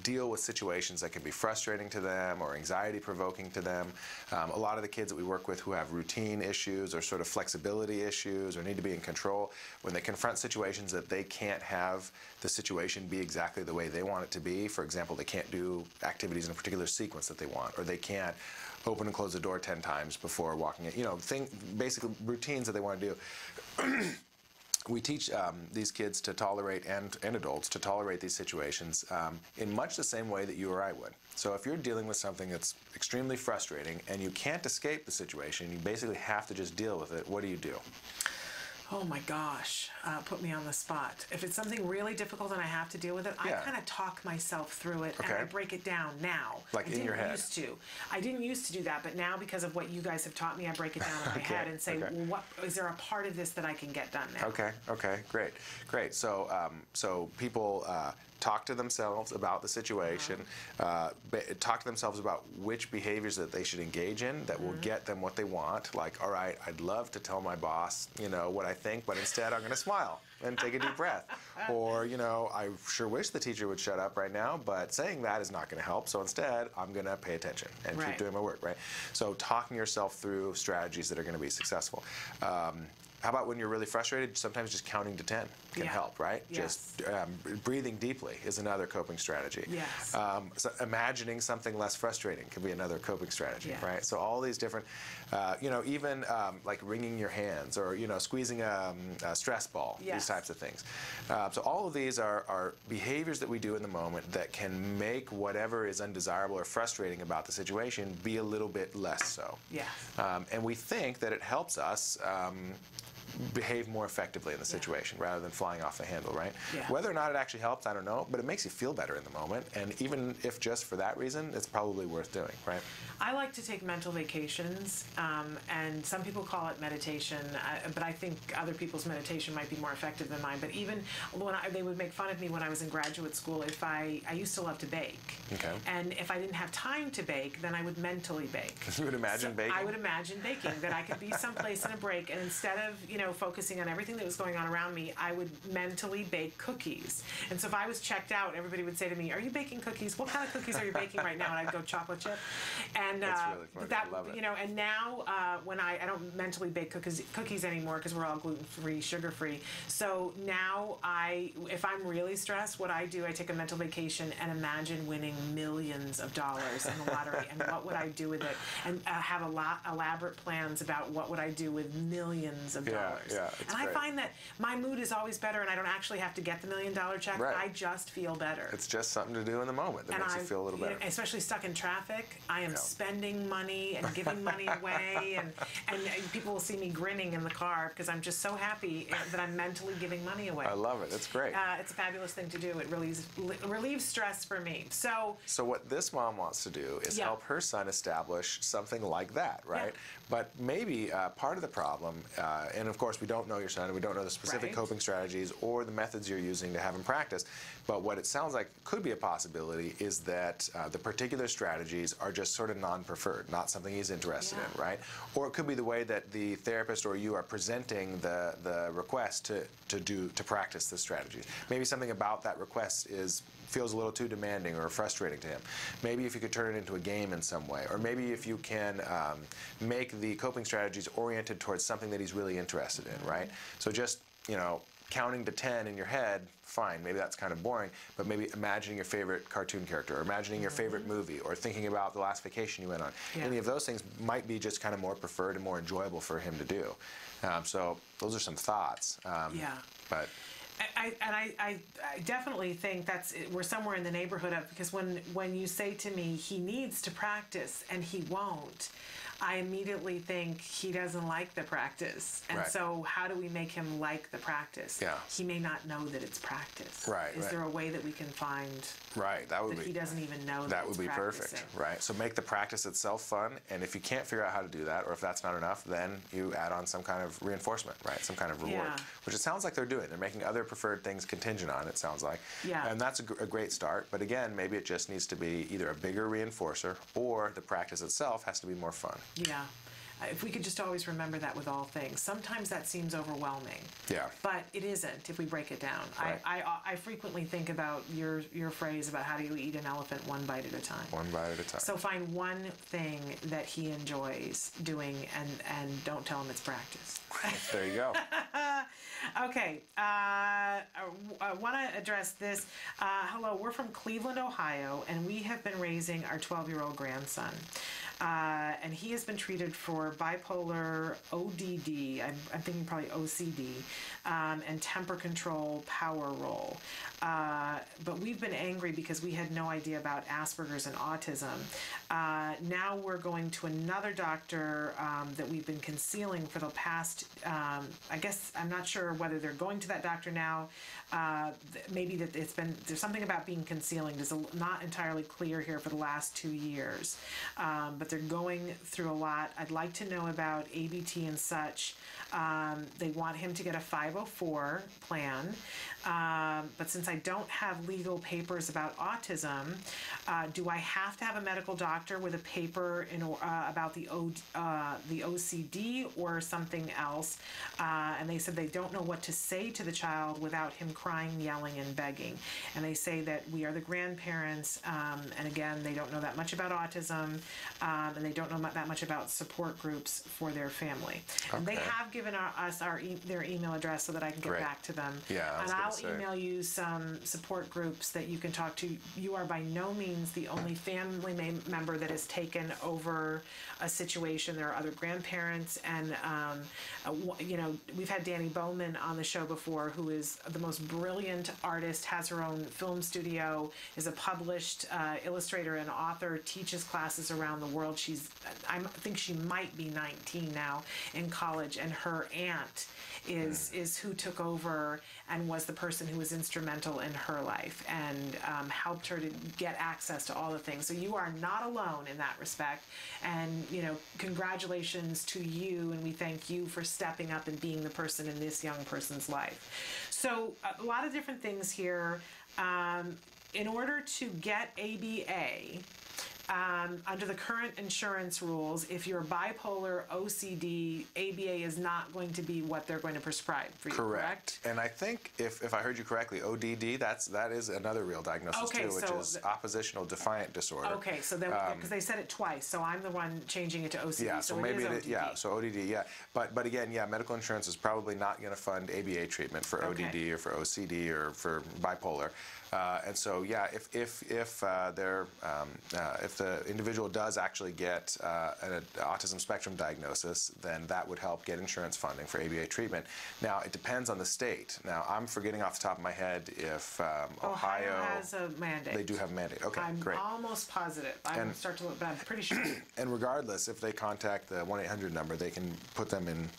deal with situations that can be frustrating to them or anxiety-provoking to them. A lot of the kids that we work with who have routine issues or sort of flexibility issues or need to be in control, when they confront situations that they can't have the situation be exactly the way they want it to be. For example, they can't do activities in a particular sequence that they want, or they can't open and close the door 10 times before walking in. You know, basically routines that they want to do. We teach these kids to tolerate, and adults to tolerate these situations in much the same way that you or I would. So if you're dealing with something that's extremely frustrating and you can't escape the situation, you basically have to just deal with it, what do you do? Oh my gosh, put me on the spot. If it's something really difficult and I have to deal with it, I kind of talk myself through it and I break it down now. Like in your head? I didn't used to do that, but now because of what you guys have taught me, I break it down in my head and say, well, what is there a part of this that I can get done now? Okay, great. So, so people talk to themselves about the situation, talk to themselves about which behaviors that they should engage in that will get them what they want. Like, all right, I'd love to tell my boss, you know, what I think, but instead I'm going to smile and take a deep breath. Or, you know, I sure wish the teacher would shut up right now, but saying that is not going to help. So instead, I'm going to pay attention and keep doing my work, right? So talking yourself through strategies that are going to be successful. How about when you're really frustrated, sometimes just counting to 10 can help, right? Yes. Just breathing deeply is another coping strategy. Yes. So imagining something less frustrating can be another coping strategy, right? So all these different, you know, even like wringing your hands or, you know, squeezing a stress ball, these types of things. So all of these are behaviors that we do in the moment that can make whatever is undesirable or frustrating about the situation be a little bit less so. Yeah. And we think that it helps us behave more effectively in the situation rather than flying off the handle, right? Yeah. Whether or not it actually helps, I don't know, but it makes you feel better in the moment, and even if just for that reason, it's probably worth doing, right? I like to take mental vacations, and some people call it meditation, but I think other people's meditation might be more effective than mine. But even when they would make fun of me when I was in graduate school if I used to love to bake. Okay. And if I didn't have time to bake, then I would mentally bake. You would imagine baking? I would imagine baking, that I could be someplace in a break, and instead of, you know, focusing on everything that was going on around me, I would mentally bake cookies. And so if I was checked out, everybody would say to me, "Are you baking cookies? What kind of cookies are you baking right now?" And I'd go, "Chocolate chip." And that's really funny. that, I love it. you know, and now when I don't mentally bake cookies anymore because we're all gluten-free, sugar-free. So now if I'm really stressed, what I do, I take a mental vacation and imagine winning millions of dollars in the lottery, and what would I do with it, and have elaborate plans about what would I do with millions of dollars. Yeah, and I find that my mood is always better, and I don't actually have to get the $1 million check. Right. I just feel better. It's just something to do in the moment that makes you feel a little better. Especially stuck in traffic, I am spending money and giving money away, and people will see me grinning in the car because I'm just so happy that I'm mentally giving money away. I love it. It's great. It's a fabulous thing to do. It relieves stress for me. So what this mom wants to do is help her son establish something like that, right? Yeah. But maybe part of the problem, and of course we don't know your son, and we don't know the specific coping strategies or the methods you're using to have him practice, but what it sounds like could be a possibility is that the particular strategies are just sort of non-preferred, not something he's interested in, right? Or it could be the way that the therapist or you are presenting the request to practice the strategies. Maybe something about that request feels a little too demanding or frustrating to him. Maybe if you could turn it into a game in some way, or maybe if you can make the coping strategies oriented towards something that he's really interested in, right? So just, you know, counting to 10 in your head, fine, maybe that's kind of boring, but maybe imagining your favorite cartoon character, or imagining your favorite movie, or thinking about the last vacation you went on. Any of those things might be just kind of more preferred and more enjoyable for him to do. So those are some thoughts. But I definitely think we're somewhere in the neighborhood of, because when you say to me he needs to practice and he won't, I immediately think he doesn't like the practice. And so how do we make him like the practice? Yeah. He may not know that it's practice. Right. Is there a way that we can find that would be, he doesn't even know that would be perfect, right? So make the practice itself fun, and if you can't figure out how to do that, or if that's not enough, then you add on some kind of reinforcement, right? Some kind of reward, which it sounds like they're doing. They're making other preferred things contingent on, it sounds like. Yeah. And that's a great start, but again, maybe it just needs to be either a bigger reinforcer, or the practice itself has to be more fun. Yeah. If we could just always remember that with all things. Sometimes that seems overwhelming. Yeah. But it isn't if we break it down. Right. I frequently think about your phrase about how do you eat an elephant one bite at a time. One bite at a time. So find one thing that he enjoys doing and don't tell him it's practice. There you go. Okay. I want to address this. Hello, we're from Cleveland, Ohio, and we have been raising our 12-year-old grandson. and he has been treated for bipolar ODD, I'm thinking probably OCD, and temper control power roll. But we've been angry because we had no idea about Asperger's and autism. Now we're going to another doctor that we've been concealing for the past, I guess, I'm not sure whether they're going to that doctor now. Maybe that there's something about being concealing. It's not entirely clear here for the last 2 years. But they're going through a lot. I'd like to know about ABT and such. They want him to get a 504 plan. But since I don't have legal papers about autism, do I have to have a medical doctor with a paper about the OCD or something else? And they said they don't know what to say to the child without him crying, yelling, and begging. And they say that we are the grandparents, and again, they don't know that much about autism, and they don't know that much about support groups for their family. Okay. And they have given us their email address so that I can get back to them. Yeah, and I'll email you some support groups that you can talk to. You are by no means the only family member that has taken over a situation. There are other grandparents, and we've had Danny Bowman on the show before, who is the most brilliant artist, has her own film studio, is a published illustrator and author, teaches classes around the world. I think she might be 19 now in college, and her aunt is who took over and was the person who was instrumental in her life and helped her to get access to all the things. So you are not alone in that respect, and congratulations to you, and we thank you for stepping up and being the person in this young person's life. So a lot of different things here. In order to get ABA, under the current insurance rules, if you're bipolar OCD, ABA is not going to be what they're going to prescribe for you, correct? And I think, if I heard you correctly, ODD, that is another real diagnosis too, which is oppositional defiant disorder. Okay, so then, because they said it twice, so I'm the one changing it to OCD. Yeah, so maybe so ODD, yeah. But again, medical insurance is probably not going to fund ABA treatment for ODD or for OCD or for bipolar. And so, if the individual does actually get an autism spectrum diagnosis, then that would help get insurance funding for ABA treatment. Now, it depends on the state. Now, I'm forgetting off the top of my head if Ohio has a mandate. They do have a mandate. Okay, great. I'm almost positive. I'm going to start to look, but I'm pretty sure. And regardless, if they contact the 1-800 number, they can put them in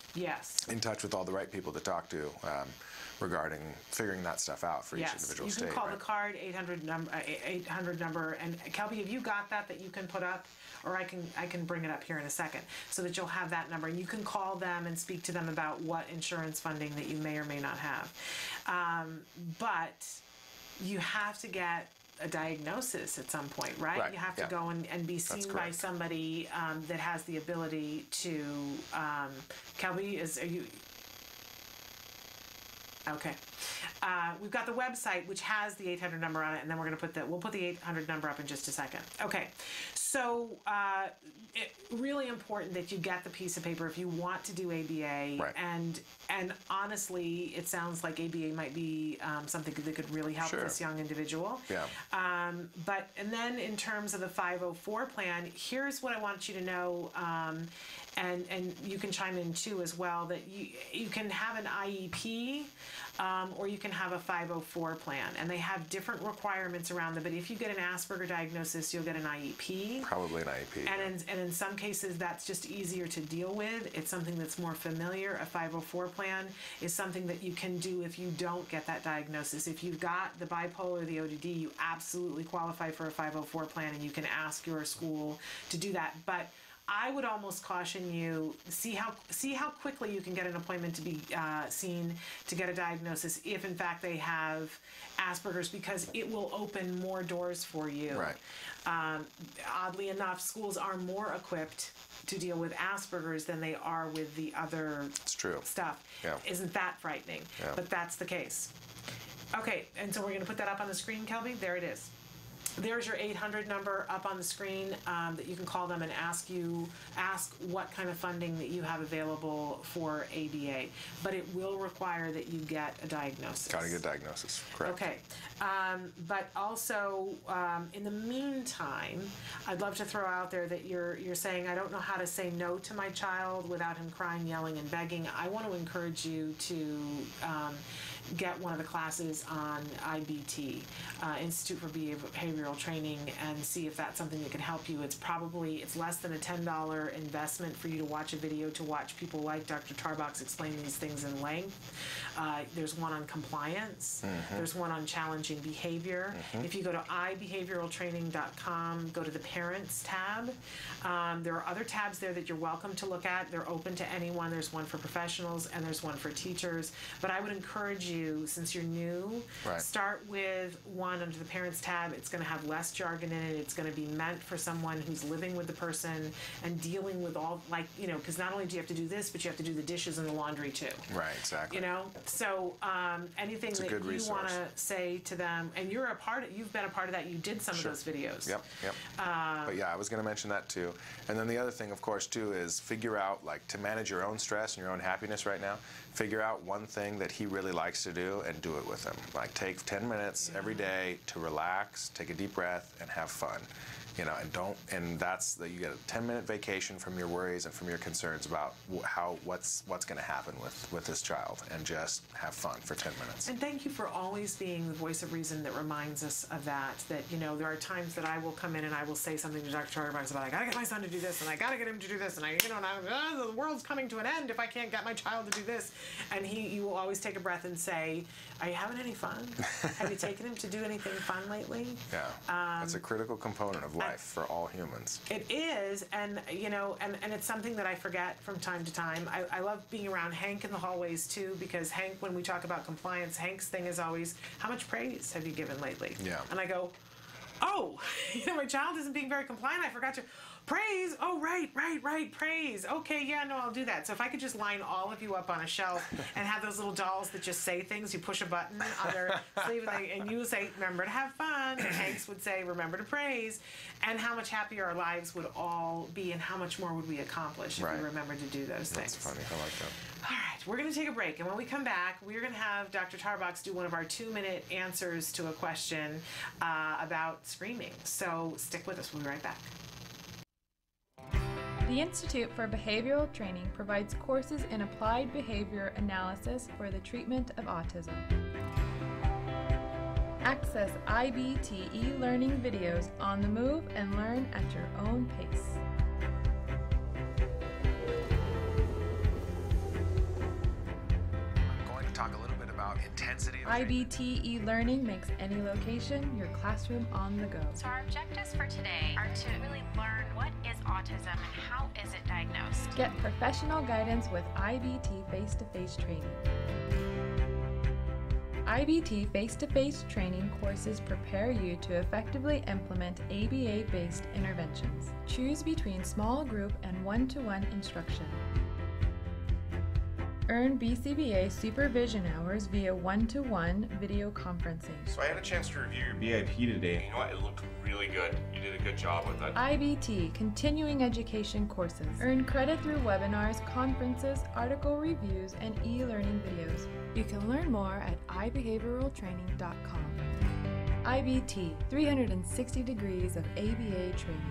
touch with all the right people to talk to regarding figuring that stuff out for each individual state. You can call the card 800 number, and Kelby, have you got that you can put up? Or I can bring it up here in a second so that you'll have that number, and you can call them and speak to them about what insurance funding that you may or may not have. But you have to get a diagnosis at some point, right? You have to go and be seen by somebody that has the ability to. Kelby, are you? Okay. We've got the website, which has the 800 number on it, and then we'll put the 800 number up in just a second. Okay. So really important that you get the piece of paper if you want to do ABA. Right. And honestly, it sounds like ABA might be something that could really help this young individual. Yeah. And then in terms of the 504 plan, here's what I want you to know. And you can chime in too as well, that you can have an IEP or you can have a 504 plan, and they have different requirements around them. But if you get an Asperger diagnosis, you'll get an IEP. Probably an IEP. And in some cases, that's just easier to deal with. It's something that's more familiar. A 504 plan is something that you can do if you don't get that diagnosis. If you've got the bipolar or the ODD, you absolutely qualify for a 504 plan, and you can ask your school to do that. But I would almost caution you, see how quickly you can get an appointment to be seen to get a diagnosis if in fact they have Asperger's, because it will open more doors for you. Right. Oddly enough, schools are more equipped to deal with Asperger's than they are with the other stuff. Yeah. Isn't that frightening? Yeah. But that's the case. Okay, and so we're going to put that up on the screen, Kelby? There it is. There's your 800 number up on the screen that you can call them and ask what kind of funding that you have available for ABA. But it will require that you get a diagnosis. Got to get a diagnosis, correct. Okay. But also, in the meantime, I'd love to throw out there that you're saying, I don't know how to say no to my child without him crying, yelling, and begging. I want to encourage you to get one of the classes on IBT, Institute for Behavioral Training, and see if that's something that can help you. It's less than a $10 investment for you to watch a video, to watch people like Dr. Tarbox explain these things in length. There's one on compliance. There's one on challenging behavior. If you go to ibehavioraltraining.com, go to the Parents tab. There are other tabs there that you're welcome to look at. They're open to anyone. There's one for professionals and there's one for teachers. But I would encourage you, since you're new, start with one under the Parents tab. It's going to have less jargon in it. It's going to be meant for someone who's living with the person and dealing with all, because not only do you have to do this, but you have to do the dishes and the laundry too. Right, exactly. So anything that you want to say to them, and you've been a part of that. You did some of those videos. Yep. But yeah, I was going to mention that too. And then the other thing, of course, too, is figure out, to manage your own stress and your own happiness right now, figure out one thing that he really likes to do and do it with him. Take 10 minutes every day to relax, take a deep breath, and have fun. You get a 10-minute vacation from your worries and from your concerns about what's going to happen with this child, and just have fun for 10 minutes. And thank you for always being the voice of reason that reminds us of that there are times that I will come in and I will say something to Dr. Tarbox about, I got to get my son to do this, and I got to get him to do this, and the world's coming to an end if I can't get my child to do this. And you will always take a breath and say, are you having any fun? Have you taken him to do anything fun lately? Yeah, that's a critical component of life for all humans. It is, and it's something that I forget from time to time. I love being around Hank in the hallways too, because Hank, when we talk about compliance, Hank's thing is always, how much praise have you given lately? Yeah. And I go, oh, my child isn't being very compliant. I forgot to. Praise? Oh, right, praise. Okay, yeah, no, I'll do that. So if I could just line all of you up on a shelf and have those little dolls that just say things, you push a button on their sleeve and you say, remember to have fun, and Hanks would say, remember to praise, and how much happier our lives would all be, and how much more would we accomplish if we remembered to do those things. That's funny, I like that. All right, we're going to take a break, and when we come back, we're going to have Dr. Tarbox do one of our 2-minute answers to a question about screaming. So stick with us, we'll be right back. The Institute for Behavioral Training provides courses in applied behavior analysis for the treatment of autism. Access IBT e-learning videos on the move and learn at your own pace. I'm going to talk a little bit about intensity. IBT e-learning makes any location your classroom on the go. So our objectives for today are to really learn what is autism and how is it diagnosed. Get professional guidance with IBT face-to-face training. IBT face-to-face training courses prepare you to effectively implement ABA-based interventions. Choose between small group and one-to-one instruction. Earn BCBA supervision hours via one-to-one video conferencing. So I had a chance to review your BIP today. You know what? It looked really good. You did a good job with it. IBT continuing education courses. Earn credit through webinars, conferences, article reviews, and e-learning videos. You can learn more at ibehavioraltraining.com. IBT, 360 degrees of ABA training.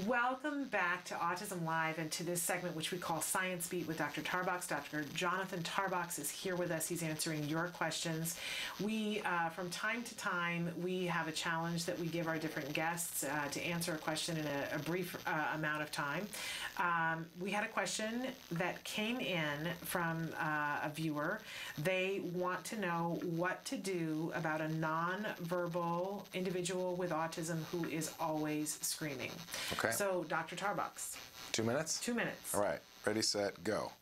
Welcome back to Autism Live and to this segment which we call Science Beat with Dr. Tarbox. Dr. Jonathan Tarbox is here with us. He's answering your questions. We, from time to time, we have a challenge that we give our different guests to answer a question in a brief amount of time. We had a question that came in from a viewer. They want to know what to do about a non-verbal individual with autism who is always screaming. Okay. So, Dr. Tarbox. 2 minutes? 2 minutes. All right. Ready, set, go.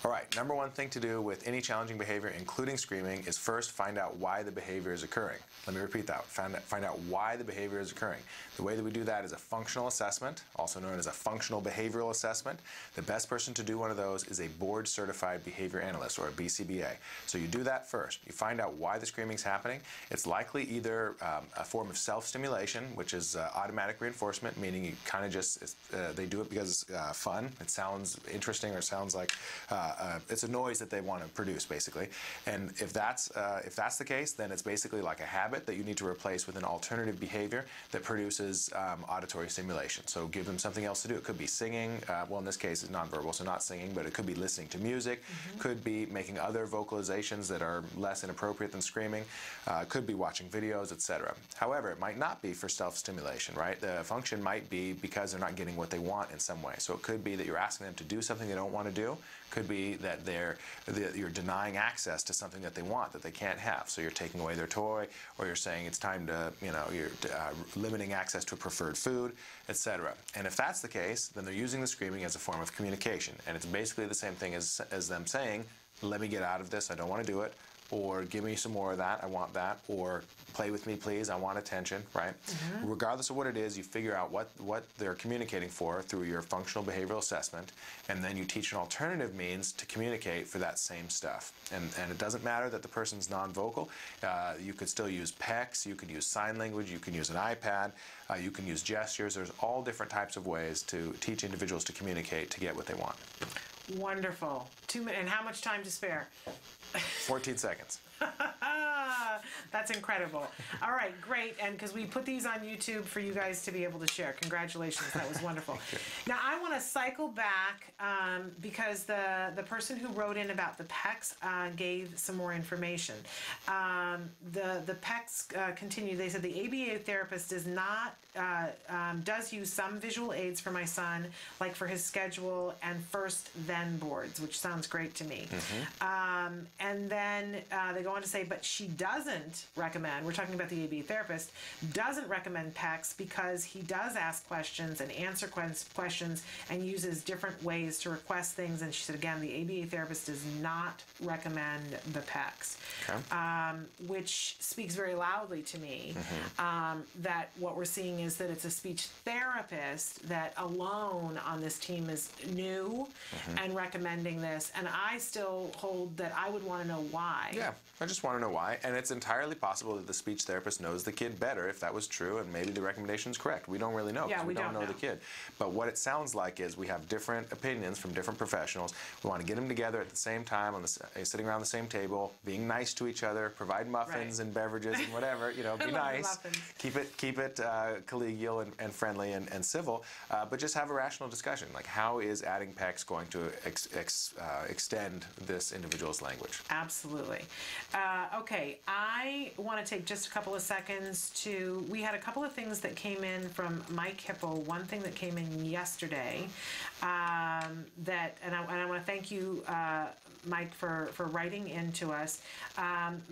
All right, number one thing to do with any challenging behavior, including screaming, is first find out why the behavior is occurring. Let me repeat that. Find out why the behavior is occurring. The way that we do that is a functional assessment, also known as a functional behavioral assessment. The best person to do one of those is a board-certified behavior analyst, or a BCBA. So you do that first. You find out why the screaming is happening. It's likely either a form of self-stimulation, which is automatic reinforcement, meaning you kind of just, they do it because it's fun. It sounds interesting, or sounds like it's a noise that they want to produce, basically. And if that's the case, then it's basically like a habit that you need to replace with an alternative behavior that produces auditory stimulation. So give them something else to do. It could be singing. Well, in this case, it's nonverbal, so not singing, but it could be listening to music. Could be making other vocalizations that are less inappropriate than screaming. Could be watching videos, etc. However, it might not be for self-stimulation, right? The function might be because they're not getting what they want in some way. So it could be that you're asking them to do something they don't want to do. Could be that you're denying access to something that they want, that they can't have. So you're taking away their toy, or you're saying it's time to, you're limiting access to preferred food, etc. And if that's the case, then they're using the screaming as a form of communication. And it's basically the same thing as them saying, let me get out of this, I don't want to do it, or give me some more of that, I want that, or play with me please, I want attention, right? Regardless of what it is, you figure out what they're communicating for through your functional behavioral assessment, and then you teach an alternative means to communicate for that same stuff. And it doesn't matter that the person's non-vocal. You could still use PECS, you could use sign language, you can use an iPad, you can use gestures. There's all different types of ways to teach individuals to communicate to get what they want. Wonderful. 2 minutes. And how much time to spare? 14 seconds. That's incredible. All right, great. And because we put these on YouTube for you guys to be able to share. Congratulations. That was wonderful. Now, I want to cycle back because the person who wrote in about the PECS gave some more information. The PECS continued. They said the ABA therapist does use some visual aids for my son, like for his schedule and first then boards, which sounds great to me. And then they go on to say, but she doesn't recommend, we're talking about the ABA therapist, doesn't recommend PECS because he does ask questions and answer questions and uses different ways to request things. And she said, again, the ABA therapist does not recommend the PECS, which speaks very loudly to me that what we're seeing is that it's a speech therapist that alone on this team is new and recommending this. And I still hold that I would want to know why. Yeah, I just want to know why. And it's entirely possible that the speech therapist knows the kid better if that was true, and maybe the recommendation is correct. We don't really know because we don't know the kid. But what it sounds like is we have different opinions from different professionals. We want to get them together at the same time, sitting around the same table, being nice to each other, provide muffins and beverages and whatever. Be nice. Keep it collegial and friendly and civil, but just have a rational discussion. Like, how is adding PECS going to extend this individual's language? Absolutely. Okay, I want to take just a couple of seconds we had a couple of things that came in from Mike Hipple. One thing that came in yesterday and I want to thank you, Mike, for writing into us.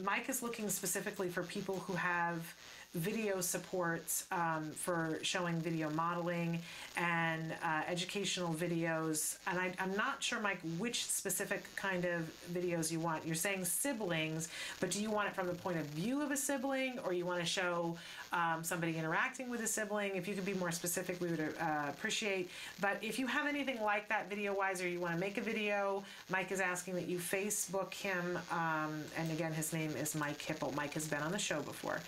Mike is looking specifically for people who have video supports for showing video modeling and educational videos. And I'm not sure, Mike, which specific kind of videos you want. You're saying siblings, but do you want it from the point of view of a sibling, or you want to show somebody interacting with a sibling? If you could be more specific, we would appreciate. But if you have anything like that video-wise, or you want to make a video, Mike is asking that you Facebook him. And again, his name is Mike Hipple. Mike has been on the show before.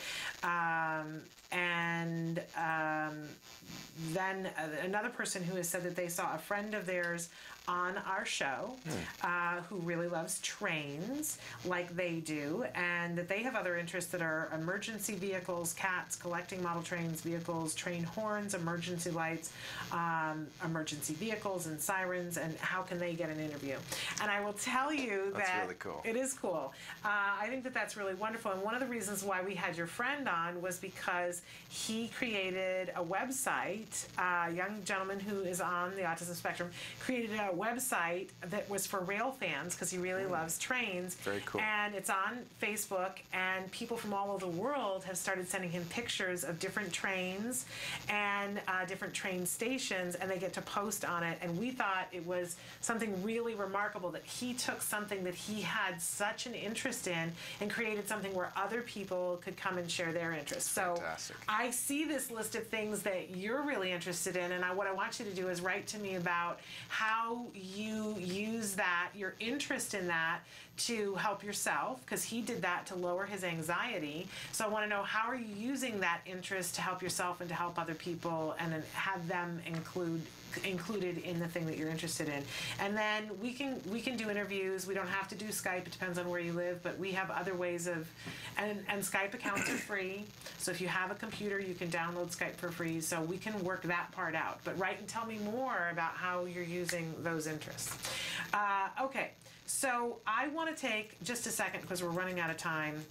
Then another person who has said that they saw a friend of theirs on our show who really loves trains like they do, and that they have other interests that are emergency vehicles, cats, collecting model trains, vehicles, train horns, emergency lights, emergency vehicles and sirens, and how can they get an interview. And I will tell you that's really cool. It is cool. I think that that's really wonderful, and one of the reasons why we had your friend on was because he created a website. A young gentleman who is on the Autism Spectrum created a website that was for rail fans because he really loves trains. Very cool. And it's on Facebook, and people from all over the world have started sending him pictures of different trains and different train stations, and they get to post on it. And we thought it was something really remarkable that he took something that he had such an interest in and created something where other people could come and share their interests. So Fantastic. I see this list of things that you're really interested in, and what I want you to do is write to me about how you use that, your interest in that, to help yourself, because he did that to lower his anxiety. So I want to know, how are you using that interest to help yourself and to help other people, and then have them included in the thing that you're interested in. And then we can do interviews. We don't have to do Skype. It depends on where you live, but we have other ways of, and Skype accounts are free. So if you have a computer, you can download Skype for free. So we can work that part out. But write and tell me more about how you're using those interests. Okay. So I want to take just a second, because we're running out of time.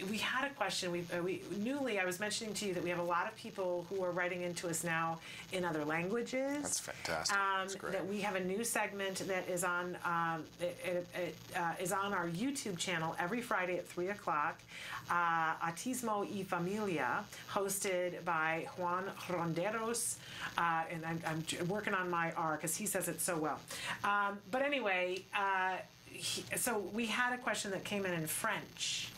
We had a question. I was mentioning to you that we have a lot of people who are writing into us now in other languages. That's fantastic. That's great. That we have a new segment that is on is on our YouTube channel every Friday at 3 o'clock. Autismo y Familia, hosted by Juan Ronderos, and I'm working on my R because he says it so well. But anyway, so we had a question that came in French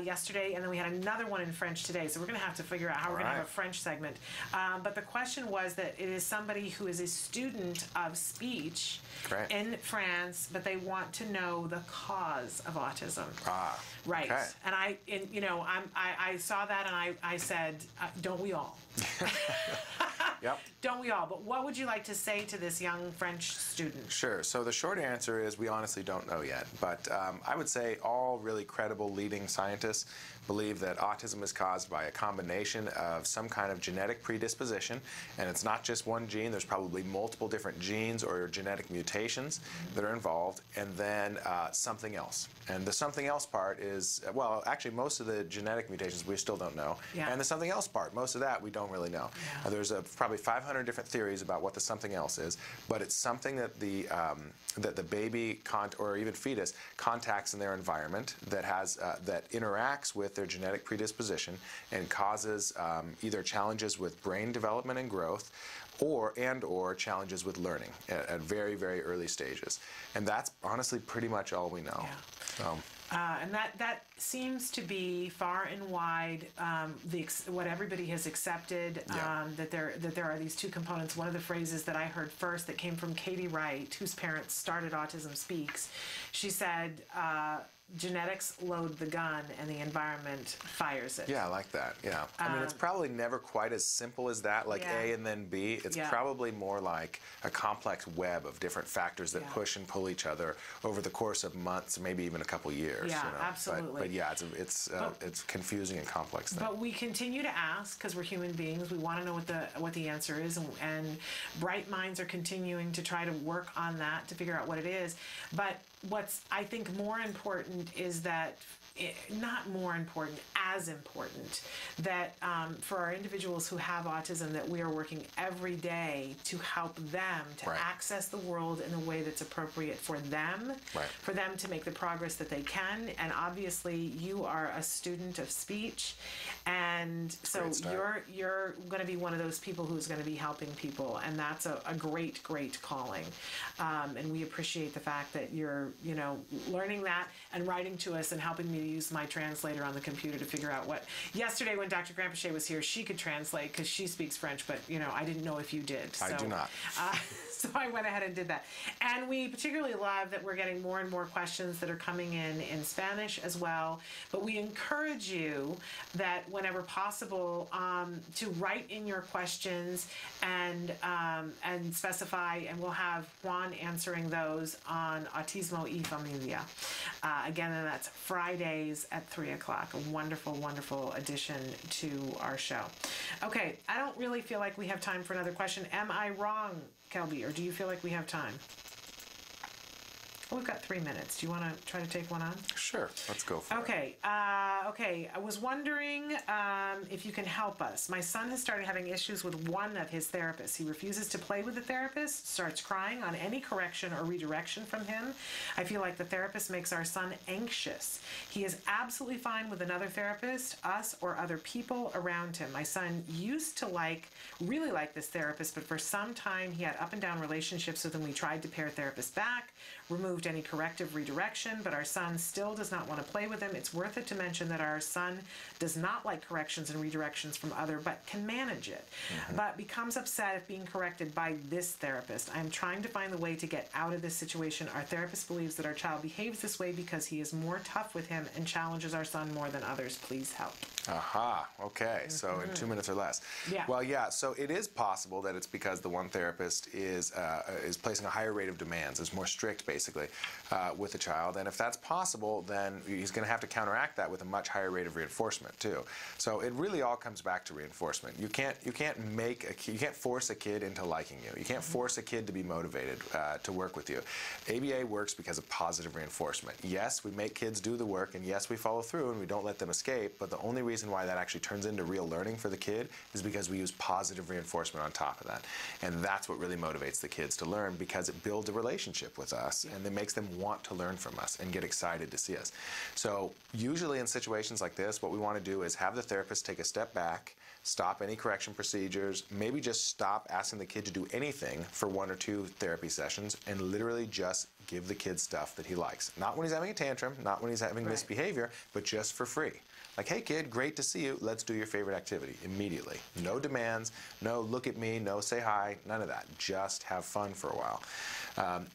yesterday, and then we had another one in French today. So we're going to have to figure out how we're going to have a French segment. But the question was that it is somebody who is a student of speech in France, but they want to know the cause of autism. Right. Okay. And I saw that, and I said, don't we all? Yep. Don't we all? But what would you like to say to this young French student? Sure. So the short answer is we honestly don't know yet. But I would say all really credible leading scientists believe that autism is caused by a combination of some kind of genetic predisposition. And it's not just one gene. There's probably multiple different genes or genetic mutations that are involved. And then something else. And the something else part is, well, actually most of the genetic mutations we still don't know. Yeah. And the something else part, most of that we don't really know. Yeah. There's probably 500 different theories about what the something else is, but it's something that the baby or even fetus contacts in their environment that has that interacts with their genetic predisposition and causes either challenges with brain development and growth, or challenges with learning at very, very early stages. And that's honestly pretty much all we know. Yeah. And that seems to be far and wide what everybody has accepted, that there are these two components. One of the phrases that I heard first that came from Katie Wright, whose parents started Autism Speaks, she said, genetics load the gun and the environment fires it. Yeah, I like that. Yeah. I mean, it's probably never quite as simple as that, like A and then B. It's probably more like a complex web of different factors that push and pull each other over the course of months, maybe even a couple years. Yeah, you know? absolutely. But yeah, it's confusing and complex thing. But we continue to ask because we're human beings. We want to know what the answer is, and bright minds are continuing to try to work on that to figure out what it is. But what's, I think, more important is that, not more important, as important, that for our individuals who have autism, that we are working every day to help them to access the world in a way that's appropriate for them, for them to make the progress that they can. And obviously, you are a student of speech, and so you're going to be one of those people who's going to be helping people, and that's a great, great calling. And we appreciate the fact that you're, learning that and writing to us and helping me to use my translator on the computer to figure out what. Yesterday when Dr. Grandpachet was here, she could translate because she speaks French, but I didn't know if you did. I do not. So I went ahead and did that. And we particularly love that we're getting more and more questions that are coming in Spanish as well. But we encourage you that whenever possible to write in your questions and specify, and we'll have Juan answering those on Autismo y Familia. Again, and that's Fridays at 3 o'clock. A wonderful, wonderful addition to our show. Okay, I don't really feel like we have time for another question. Am I wrong, Kelby, or do you feel like we have time? We've got 3 minutes. Do you want to try to take one on? Sure, let's go for it. Okay, I was wondering if you can help us. My son has started having issues with one of his therapists. He refuses to play with the therapist, starts crying on any correction or redirection from him. I feel like the therapist makes our son anxious. He is absolutely fine with another therapist, us, or other people around him. My son used to really like this therapist, but for some time he had up and down relationships with him. We tried to pair therapists back, removed any corrective redirection, but our son still does not want to play with him. It's worth it to mention that our son does not like corrections and redirections from other, but can manage it, but becomes upset if being corrected by this therapist. I am trying to find the way to get out of this situation. Our therapist believes that our child behaves this way because he is more tough with him and challenges our son more than others. Please help. Aha, okay, so in 2 minutes or less. Yeah. Well, yeah, so it is possible that it's because the one therapist is placing a higher rate of demands, is more strict, basically, with the child. And if that's possible, then he's going to have to counteract that with a much higher rate of reinforcement, too. So it really all comes back to reinforcement. You can't force a kid into liking you. You can't force a kid to be motivated to work with you. ABA works because of positive reinforcement. Yes, we make kids do the work, and yes, we follow through, and we don't let them escape, but the only reason why that actually turns into real learning for the kid is because we use positive reinforcement on top of that. And that's what really motivates the kids to learn, because it builds a relationship with us, and it makes them want to learn from us and get excited to see us. So usually in situations like this, what we want to do is have the therapist take a step back, stop any correction procedures, maybe just stop asking the kid to do anything for 1 or 2 therapy sessions, and literally just give the kid stuff that he likes. Not when he's having a tantrum, not when he's having misbehavior, but just for free. Like, hey kid, great to see you, let's do your favorite activity immediately. No demands, no look at me, no say hi, none of that. Just have fun for a while.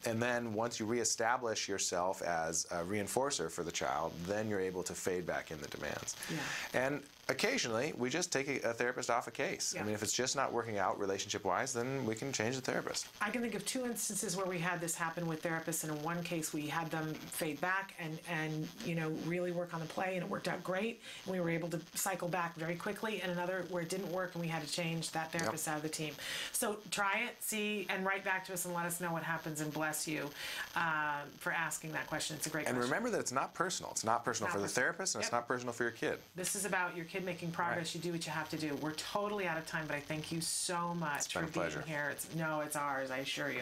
And then once you reestablish yourself as a reinforcer for the child, then you're able to fade back in the demands. Yeah. And occasionally, we just take a therapist off a case. Yeah. I mean, if it's just not working out relationship-wise, then we can change the therapist. I can think of 2 instances where we had this happen with therapists, and in one case we had them fade back and really work on the play, and it worked out great, and we were able to cycle back very quickly, and another where it didn't work and we had to change that therapist out of the team. So try it, see, and write back to us and let us know what happens, and bless you for asking that question. It's a great question. And remember that it's not personal. It's not personal for the therapist, and it's not personal for your kid. This is about your kid making progress. You do what you have to do. We're totally out of time, but I thank you so much for being here. It's ours, I assure you.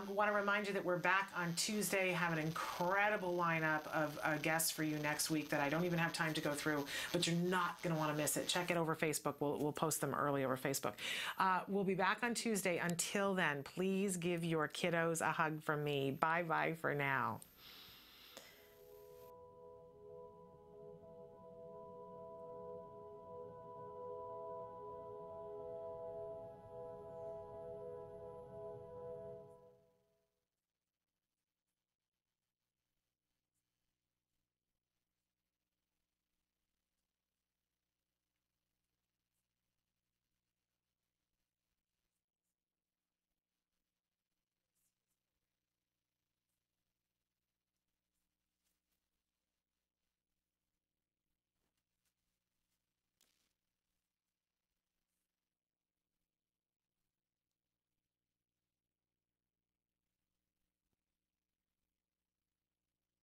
Want to remind you that we're back on Tuesday. Have an incredible lineup of guests for you next week that I don't even have time to go through, but you're not going to want to miss it. Check it over Facebook. We'll post them early over Facebook. We'll be back on Tuesday. Until then, please give your kiddos a hug from me. Bye-bye for now.